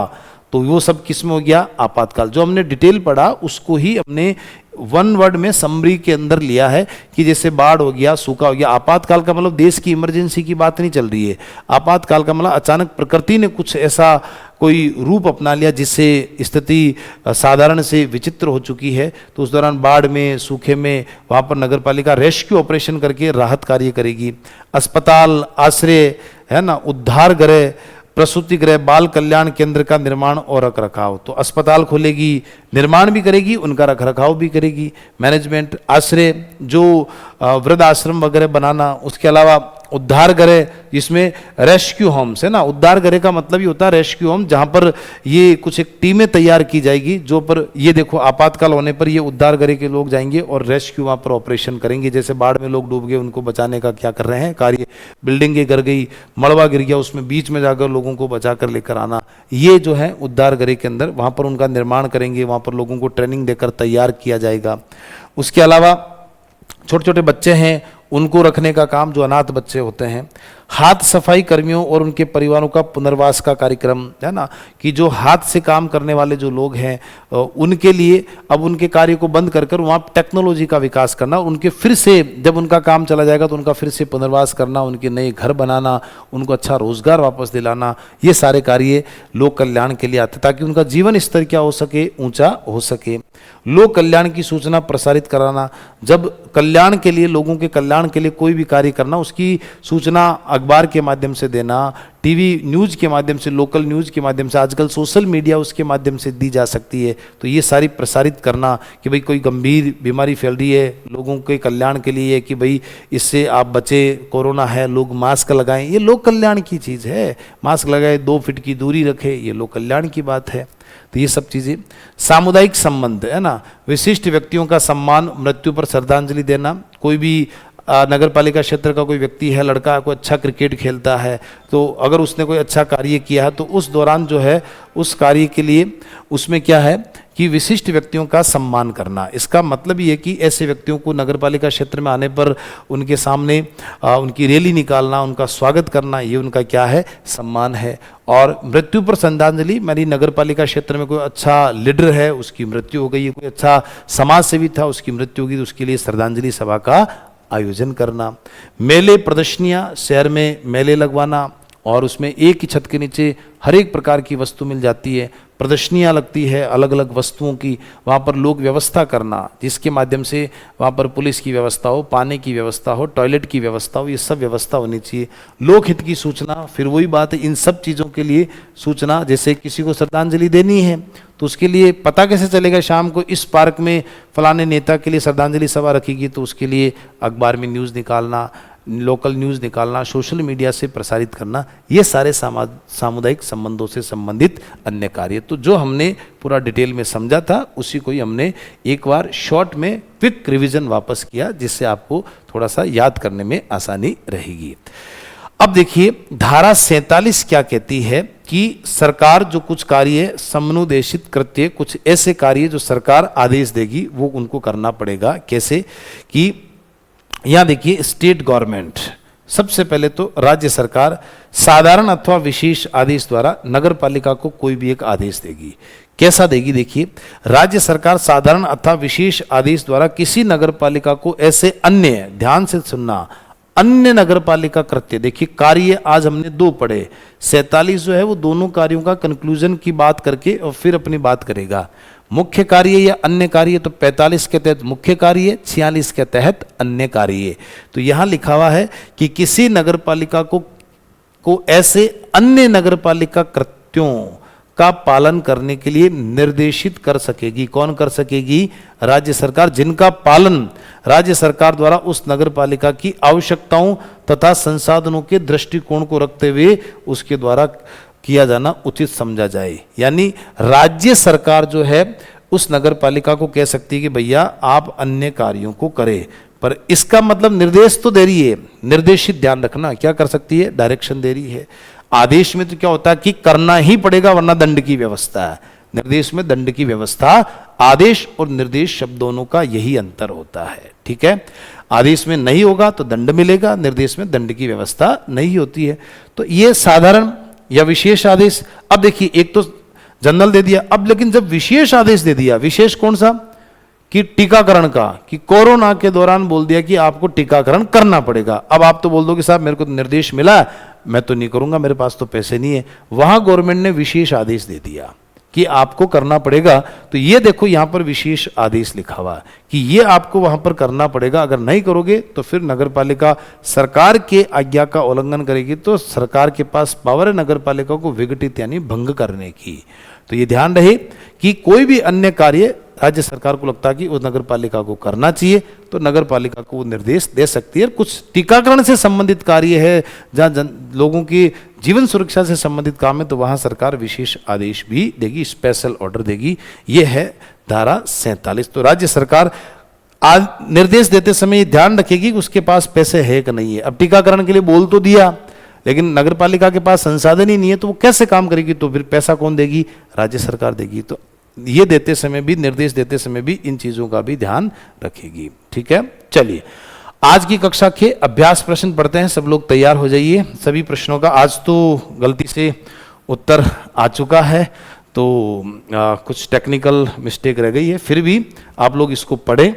तो वो सब किस में हो गया, आपातकाल। जो हमने डिटेल पढ़ा उसको ही हमने वन वर्ड में समरी के अंदर लिया है कि जैसे बाढ़ हो गया, सूखा हो गया। आपातकाल का मतलब देश की इमरजेंसी की बात नहीं चल रही है। आपातकाल का मतलब अचानक प्रकृति ने कुछ ऐसा कोई रूप अपना लिया जिससे स्थिति साधारण से विचित्र हो चुकी है, तो उस दौरान बाढ़ में, सूखे में वहाँ पर नगर पालिका रेस्क्यू ऑपरेशन करके राहत कार्य करेगी। अस्पताल, आश्रय, है ना, उद्धार गृह, प्रसूति गृह, बाल कल्याण केंद्र का निर्माण और रखरखाव, तो अस्पताल खोलेगी, निर्माण भी करेगी, उनका रखरखाव भी करेगी। मैनेजमेंट, आश्रय, जो वृद्ध आश्रम वगैरह बनाना, उसके अलावा उद्धार गृह, जिसमें रेस्क्यू होम्स, है ना, उद्धार गृह का मतलब ही होता है रेस्क्यू होम, जहां पर ये कुछ एक टीमें तैयार की जाएगी, जो पर ये देखो आपातकाल होने पर ये उद्धार गृह के लोग जाएंगे और रेस्क्यू वहां पर ऑपरेशन करेंगे। जैसे बाढ़ में लोग डूब गए, उनको बचाने का क्या कर रहे हैं कार्य, बिल्डिंगें गिर गई, मलबा गिर गया, उसमें बीच में जाकर लोगों को बचा कर लेकर आना, ये जो है उद्धार गृह के अंदर वहां पर उनका निर्माण करेंगे, वहां पर लोगों को ट्रेनिंग देकर तैयार किया जाएगा। उसके अलावा छोटे छोटे बच्चे हैं, उनको रखने का काम, जो अनाथ बच्चे होते हैं। हाथ सफाई कर्मियों और उनके परिवारों का पुनर्वास का कार्यक्रम, है ना, कि जो हाथ से काम करने वाले जो लोग हैं उनके लिए अब उनके कार्य को बंद कर वहाँ टेक्नोलॉजी का विकास करना, उनके फिर से जब उनका काम चला जाएगा तो उनका फिर से पुनर्वास करना, उनके नए घर बनाना, उनको अच्छा रोजगार वापस दिलाना, ये सारे कार्य लोक कल्याण के लिए आते ताकि उनका जीवन स्तर क्या हो सके, ऊंचा हो सके। लोक कल्याण की सूचना प्रसारित कराना, जब कल्याण के लिए, लोगों के कल्याण के लिए कोई भी कार्य करना, उसकी सूचना अखबार के माध्यम से देना, टीवी न्यूज़ के माध्यम से, लोकल न्यूज़ के माध्यम से, आजकल सोशल मीडिया उसके माध्यम से दी जा सकती है, तो ये सारी प्रसारित करना कि भाई कोई गंभीर बीमारी फैल रही है, लोगों के कल्याण के लिए कि भाई इससे आप बचे, कोरोना है, लोग मास्क लगाएं, ये लोक कल्याण की चीज़ है। मास्क लगाए, 2 फीट की दूरी रखे, ये लोक कल्याण की बात है। तो ये सब चीज़ें। सामुदायिक संबंध, है ना, विशिष्ट व्यक्तियों का सम्मान, मृत्यु पर श्रद्धांजलि देना, कोई भी नगर पालिका क्षेत्र का कोई व्यक्ति है, लड़का कोई अच्छा क्रिकेट खेलता है, तो अगर उसने कोई अच्छा कार्य किया है तो उस दौरान जो है उस कार्य के लिए उसमें क्या है कि विशिष्ट व्यक्तियों का सम्मान करना। इसका मतलब ये कि ऐसे व्यक्तियों को नगर पालिका क्षेत्र में आने पर उनके सामने उनकी रैली निकालना, उनका स्वागत करना, ये उनका क्या है, सम्मान है। और मृत्यु पर श्रद्धांजलि, मेरी नगर पालिका क्षेत्र में कोई अच्छा लीडर है, उसकी मृत्यु हो गई है, कोई अच्छा समाज सेवी था, उसकी मृत्यु होगी, तो उसके लिए श्रद्धांजलि सभा का आयोजन करना। मेले, प्रदर्शनियां, शहर में मेले लगवाना और उसमें एक ही छत के नीचे हर एक प्रकार की वस्तु मिल जाती है, प्रदर्शनियां लगती है अलग अलग वस्तुओं की, वहाँ पर लोग व्यवस्था करना, जिसके माध्यम से वहाँ पर पुलिस की व्यवस्था हो, पानी की व्यवस्था हो, टॉयलेट की व्यवस्था हो, ये सब व्यवस्था होनी चाहिए। लोकहित की सूचना, फिर वही बात है, इन सब चीज़ों के लिए सूचना, जैसे किसी को श्रद्धांजलि देनी है तो उसके लिए पता कैसे चलेगा, शाम को इस पार्क में फलाने नेता के लिए श्रद्धांजलि सभा रखेगी, तो उसके लिए अखबार में न्यूज़ निकालना, लोकल न्यूज़ निकालना, सोशल मीडिया से प्रसारित करना, ये सारे सामुदायिक संबंधों से संबंधित अन्य कार्य। तो जो हमने पूरा डिटेल में समझा था उसी को ही हमने एक बार शॉर्ट में क्विक रिवीजन वापस किया, जिससे आपको थोड़ा सा याद करने में आसानी रहेगी। अब देखिए धारा 47 क्या कहती है कि सरकार जो कुछ कार्य, समनुदेशित कृत्य, कुछ ऐसे कार्य जो सरकार आदेश देगी वो उनको करना पड़ेगा। कैसे कि यहाँ देखिए, स्टेट गवर्नमेंट, सबसे पहले तो राज्य सरकार साधारण अथवा विशेष आदेश द्वारा नगर पालिका को कोई भी एक आदेश देगी। कैसा देगी, देखिए, राज्य सरकार साधारण अथवा विशेष आदेश द्वारा किसी नगर पालिका को ऐसे अन्य, ध्यान से सुनना, अन्य नगर पालिका कृत्य, देखिए कार्य आज हमने 2 पढ़े, 47 जो है वो दोनों कार्यों का कंक्लूजन की बात करके और फिर अपनी बात करेगा। मुख्य कार्य या अन्य कार्य, तो 45 के तहत मुख्य कार्य, 46 के तहत अन्य कार्य। तो यहाँ लिखा हुआ है कि किसी नगर पालिका को ऐसे अन्य नगर पालिका कृत्यों का पालन करने के लिए निर्देशित कर सकेगी। कौन कर सकेगी? राज्य सरकार, जिनका पालन राज्य सरकार द्वारा उस नगर पालिका की आवश्यकताओं तथा संसाधनों के दृष्टिकोण को रखते हुए उसके द्वारा किया जाना उचित समझा जाए। यानी राज्य सरकार जो है उस नगर पालिका को कह सकती है कि भैया आप अन्य कार्यों को करें, पर इसका मतलब निर्देश तो दे रही है, निर्देशित, ध्यान रखना, क्या कर सकती है? डायरेक्शन दे रही है। आदेश में तो क्या होता है कि करना ही पड़ेगा वरना दंड की व्यवस्था है। निर्देश में दंड की व्यवस्था, आदेश और निर्देश शब्द दोनों का यही अंतर होता है। ठीक है, आदेश में नहीं होगा तो दंड मिलेगा, निर्देश में दंड की व्यवस्था नहीं होती है। तो ये साधारण या विशेष आदेश। अब देखिए, एक तो जनरल दे दिया, अब लेकिन जब विशेष आदेश दे दिया, विशेष कौन सा, कि टीकाकरण का, कि कोरोना के दौरान बोल दिया कि आपको टीकाकरण करना पड़ेगा। अब आप तो बोल दो कि साहब मेरे को तो निर्देश मिला, मैं तो नहीं करूंगा, मेरे पास तो पैसे नहीं है। वहां गवर्नमेंट ने विशेष आदेश दे दिया कि आपको करना पड़ेगा। तो ये देखो यहां पर विशेष आदेश लिखा हुआ कि ये आपको वहां पर करना पड़ेगा, अगर नहीं करोगे तो फिर नगरपालिका सरकार के आज्ञा का उल्लंघन करेगी। तो सरकार के पास पावर है नगरपालिका को विघटित यानी भंग करने की। तो ये ध्यान रहे कि कोई भी अन्य कार्य राज्य सरकार को लगता है कि उस नगरपालिका को करना चाहिए तो नगरपालिका को वो निर्देश दे सकती है। कुछ टीकाकरण से संबंधित कार्य है, जहाँ लोगों की जीवन सुरक्षा से संबंधित काम है, तो वहाँ सरकार विशेष आदेश भी देगी, स्पेशल ऑर्डर देगी। ये है धारा 47। तो राज्य सरकार निर्देश देते समय ध्यान रखेगी कि उसके पास पैसे है कि नहीं है। अब टीकाकरण के लिए बोल तो दिया, लेकिन नगरपालिका के पास संसाधन ही नहीं है, तो वो कैसे काम करेगी, तो फिर पैसा कौन देगी, राज्य सरकार देगी। तो ये देते समय भी, निर्देश देते समय भी इन चीजों का भी ध्यान रखेगी। ठीक है, चलिए आज की कक्षा के अभ्यास प्रश्न पढ़ते हैं। सब लोग तैयार हो जाइए सभी प्रश्नों का। आज तो गलती से उत्तर आ चुका है, तो कुछ टेक्निकल मिस्टेक रह गई है, फिर भी आप लोग इसको पढ़ें।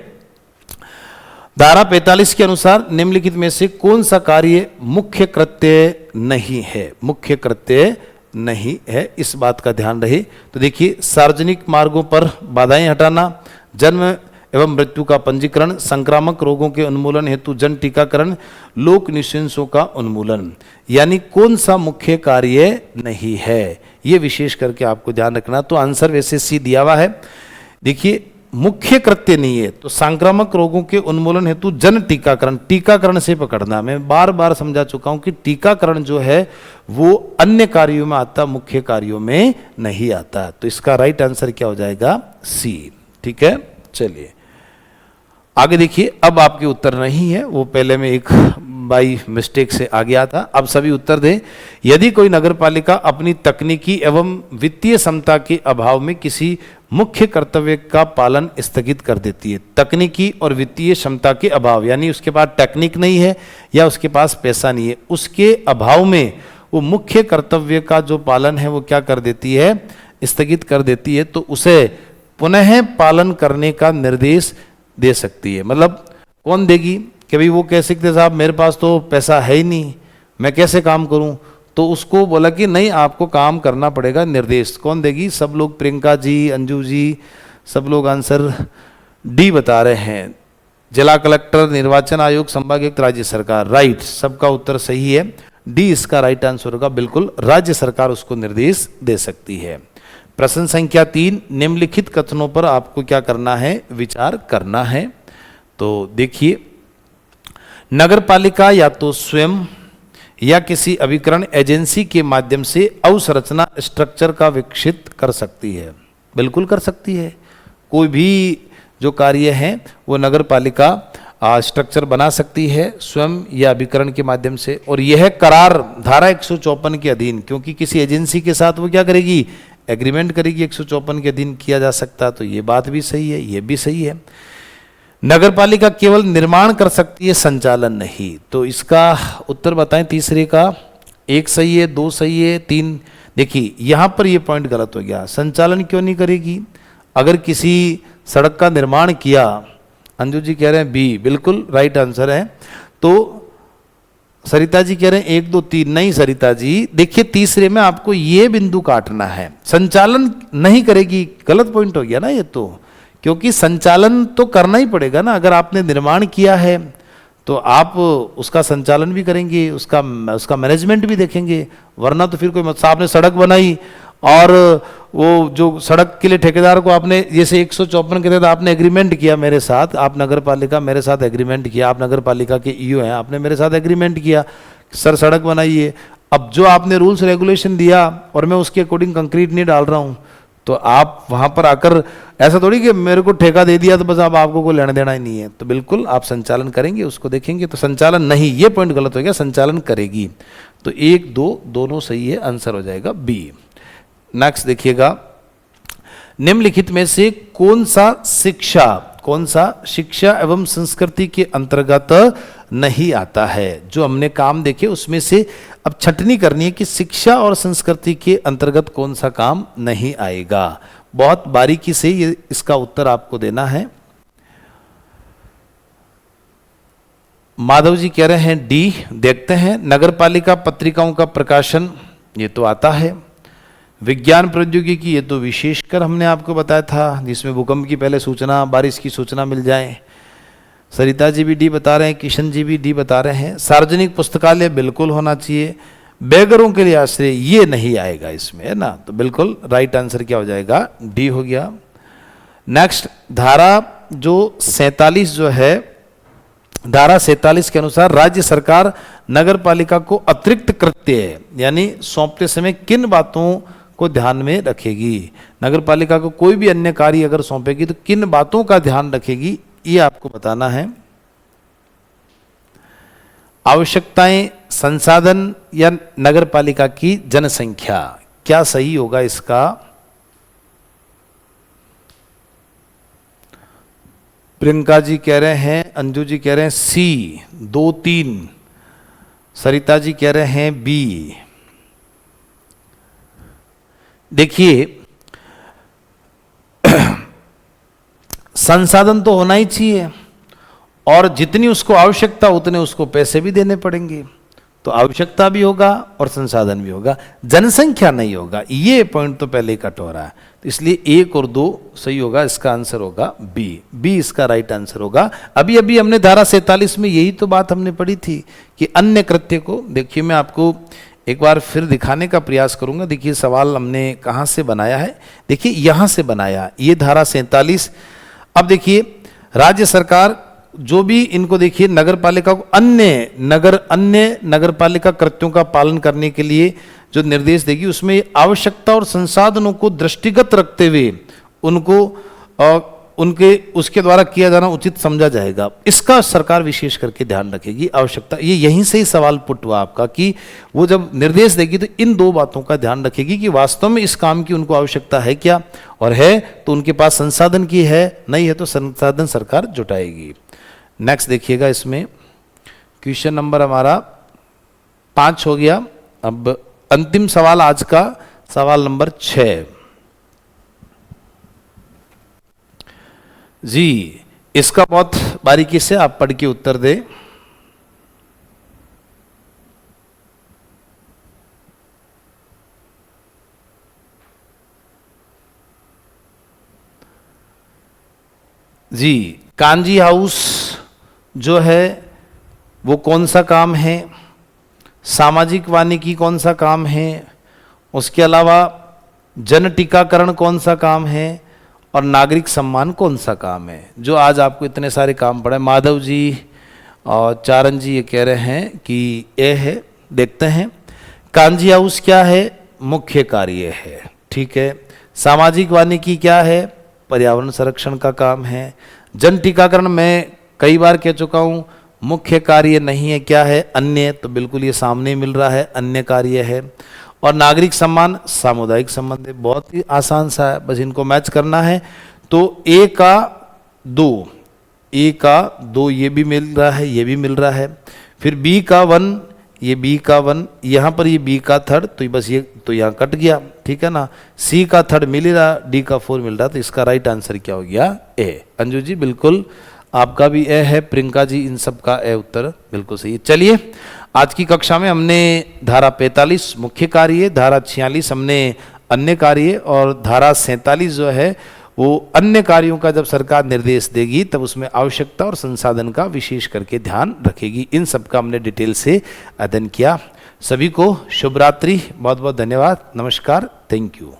धारा 45 के अनुसार निम्नलिखित में से कौन सा कार्य मुख्य कृत्य नहीं है, मुख्य कृत्य नहीं है, इस बात का ध्यान रहे। तो देखिए, सार्वजनिक मार्गों पर बाधाएं हटाना, जन्म एवं मृत्यु का पंजीकरण, संक्रामक रोगों के उन्मूलन हेतु जन टीकाकरण, लोक निशंसों का उन्मूलन, यानी कौन सा मुख्य कार्य नहीं है, ये विशेष करके आपको ध्यान रखना। तो आंसर वैसे सी दिया हुआ है। देखिए, मुख्य कृत्य नहीं है तो संक्रामक रोगों के उन्मूलन हेतु जन टीकाकरण, टीकाकरण से पकड़ना। मैं बार बार समझा चुका हूं कि टीकाकरण जो है वो अन्य कार्यों में आता, मुख्य कार्यों में नहीं आता। तो इसका राइट आंसर क्या हो जाएगा, सी। ठीक है, चलिए आगे देखिए। अब आपके उत्तर नहीं है, वो पहले में एक बाई मिस्टेक से आ गया था। अब सभी उत्तर दें। यदि कोई नगरपालिका अपनी तकनीकी एवं वित्तीय क्षमता के अभाव में किसी मुख्य कर्तव्य का पालन स्थगित कर देती है, तकनीकी और वित्तीय क्षमता के अभाव, यानी उसके पास टेक्निक नहीं है या उसके पास पैसा नहीं है, उसके अभाव में वो मुख्य कर्तव्य का जो पालन है वो क्या कर देती है, स्थगित कर देती है, तो उसे पुनः पालन करने का निर्देश दे सकती है। मतलब कौन देगी, कि भाई वो कह सकते साहब मेरे पास तो पैसा है ही नहीं, मैं कैसे काम करूं, तो उसको बोला कि नहीं आपको काम करना पड़ेगा। निर्देश कौन देगी, सब लोग, प्रियंका जी, अंजू जी, सब लोग आंसर डी बता रहे हैं। जिला कलेक्टर, निर्वाचन आयोग, संभागायुक्त, राज्य सरकार। राइट, सबका उत्तर सही है, डी इसका राइट आंसर होगा। बिल्कुल राज्य सरकार उसको निर्देश दे सकती है। प्रश्न संख्या 3, निम्नलिखित कथनों पर आपको क्या करना है, विचार करना है। तो देखिए, नगरपालिका या तो स्वयं या किसी अभिकरण एजेंसी के माध्यम से अवसंरचना स्ट्रक्चर का विकसित कर सकती है। बिल्कुल कर सकती है, कोई भी जो कार्य है वो नगरपालिका स्ट्रक्चर बना सकती है स्वयं या अभिकरण के माध्यम से। और यह करार धारा 154 के अधीन, क्योंकि किसी एजेंसी के साथ वो क्या करेगी, एग्रीमेंट करेगी, 154 के अधीन किया जा सकता। तो ये बात भी सही है, ये भी सही है। नगरपालिका केवल निर्माण कर सकती है, संचालन नहीं। तो इसका उत्तर बताएं, तीसरे का। 1 सही है, 2 सही है, 3। देखिए यहां पर ये पॉइंट गलत हो गया, संचालन क्यों नहीं करेगी। अगर किसी सड़क का निर्माण किया, अंजू जी कह रहे हैं बी, बिल्कुल राइट आंसर है। तो सरिता जी कह रहे हैं 1 2 3, नहीं सरिता जी, देखिए तीसरे में आपको ये बिंदु काटना है, संचालन नहीं करेगी, गलत पॉइंट हो गया ना ये तो, क्योंकि संचालन तो करना ही पड़ेगा ना। अगर आपने निर्माण किया है तो आप उसका संचालन भी करेंगे, उसका मैनेजमेंट भी देखेंगे, वरना तो फिर कोई मत। आपने सड़क बनाई और वो जो सड़क के लिए ठेकेदार को आपने जैसे 154 के तहत आपने एग्रीमेंट किया मेरे साथ, आप नगरपालिका मेरे साथ एग्रीमेंट किया, आप नगरपालिका के ईओ हैं, आपने मेरे साथ एग्रीमेंट किया सर सड़क बनाइए। अब जो आपने रूल्स रेगुलेशन दिया और मैं उसके अकॉर्डिंग कंक्रीट नहीं डाल रहा हूँ, तो आप वहां पर आकर ऐसा थोड़ी कि मेरे को ठेका दे दिया तो बस अब आपको कोई लेना देना ही नहीं है। तो बिल्कुल आप संचालन करेंगे, उसको देखेंगे। तो संचालन नहीं, ये पॉइंट गलत हो गया, संचालन करेगी। तो 1 2 दोनों सही है, आंसर हो जाएगा बी। नेक्स्ट देखिएगा, निम्नलिखित में से कौन सा शिक्षा एवं संस्कृति के अंतर्गत नहीं आता है? जो हमने काम देखे उसमें से अब छंटनी करनी है कि शिक्षा और संस्कृति के अंतर्गत कौन सा काम नहीं आएगा। बहुत बारीकी से ये इसका उत्तर आपको देना है। माधव जी कह रहे हैं डी। देखते हैं, नगरपालिका पत्रिकाओं का प्रकाशन, ये तो आता है। विज्ञान प्रौद्योगिकी, ये तो विशेषकर हमने आपको बताया था, जिसमें भूकंप की पहले सूचना, बारिश की सूचना मिल जाए। सरिता जी भी डी बता रहे हैं, किशन जी भी डी बता रहे हैं। सार्वजनिक पुस्तकालय बिल्कुल होना चाहिए। बेघरों के लिए आश्रय, ये नहीं आएगा इसमें, है ना, तो बिल्कुल राइट आंसर क्या हो जाएगा? डी हो गया। नेक्स्ट, धारा जो 47 जो है, धारा 47 के अनुसार राज्य सरकार नगर पालिका को अतिरिक्त कृत्य यानी सौंपते समय किन बातों को ध्यान में रखेगी? नगर पालिका को कोई भी अन्य कार्य अगर सौंपेगी तो किन बातों का ध्यान रखेगी, ये आपको बताना है। आवश्यकताएं, संसाधन या नगर पालिका की जनसंख्या, क्या सही होगा इसका? प्रियंका जी कह रहे हैं, अंजू जी कह रहे हैं सी 2, 3। सरिता जी कह रहे हैं बी। देखिए संसाधन तो होना ही चाहिए और जितनी उसको आवश्यकता उतने उसको पैसे भी देने पड़ेंगे, तो आवश्यकता भी होगा और संसाधन भी होगा, जनसंख्या नहीं होगा। ये पॉइंट तो पहले ही कट हो रहा है, तो इसलिए 1 और 2 सही होगा। इसका आंसर होगा बी। बी इसका राइट आंसर होगा। अभी अभी हमने धारा 47 में यही तो बात हमने पढ़ी थी कि अन्य कृत्य को, देखिए मैं आपको एक बार फिर दिखाने का प्रयास करूंगा। देखिए सवाल हमने कहां से बनाया है, देखिए यहां से बनाया, ये धारा 47। अब देखिए राज्य सरकार जो भी इनको देखिए नगर पालिका को अन्य नगर पालिका कृत्यों का पालन करने के लिए जो निर्देश देगी, उसमें आवश्यकता और संसाधनों को दृष्टिगत रखते हुए उनको उनके उसके द्वारा किया जाना उचित समझा जाएगा। इसका सरकार विशेष करके ध्यान रखेगी। आवश्यकता, ये यहीं से ही सवाल पुट हुआ आपका कि वो जब निर्देश देगी तो इन 2 बातों का ध्यान रखेगी कि वास्तव में इस काम की उनको आवश्यकता है क्या, और है तो उनके पास संसाधन की है, नहीं है तो संसाधन सरकार जुटाएगी। नेक्स्ट देखिएगा, इसमें क्वेश्चन नंबर हमारा 5 हो गया। अब अंतिम सवाल आज का, सवाल नंबर 6 जी। इसका बहुत बारीकी से आप पढ़ के उत्तर दें। जी, कांजी हाउस जो है वो कौन सा काम है? सामाजिक वानिकी कौन सा काम है? उसके अलावा जन टीकाकरण कौन सा काम है? और नागरिक सम्मान कौन सा काम है? जो आज आपको इतने सारे काम पड़े। माधव जी और चारण जी ये कह रहे हैं कि ए है। देखते हैं, कांजी हाउस क्या है? मुख्य कार्य है, ठीक है। सामाजिक वानिकी क्या है? पर्यावरण संरक्षण का काम है। जन टीकाकरण मैं कई बार कह चुका हूं, मुख्य कार्य नहीं है, क्या है? अन्य, तो बिल्कुल ये सामने मिल रहा है, अन्य कार्य है। और नागरिक सम्मान सामुदायिक संबंध है, बहुत ही आसान सा है, बस इनको मैच करना है। तो ए का 2 ये भी मिल रहा है, ये भी मिल रहा है। फिर बी का 1, ये बी का 1, यहाँ पर ये बी का 3, तो बस ये तो यहाँ कट गया, ठीक है ना। सी का 3 मिल रहा, डी का 4 मिल रहा, तो इसका राइट आंसर क्या हो गया? ए। अंजू जी बिल्कुल आपका भी ए है, प्रियंका जी इन सब का ए उत्तर बिल्कुल सही है। चलिए, आज की कक्षा में हमने धारा 45 मुख्य कार्य, धारा 46 हमने अन्य कार्य, और धारा 47 जो है वो अन्य कार्यों का जब सरकार निर्देश देगी तब उसमें आवश्यकता और संसाधन का विशेष करके ध्यान रखेगी। इन सब का हमने डिटेल से अध्ययन किया। सभी को शुभ रात्रि, बहुत बहुत धन्यवाद, नमस्कार, थैंक यू।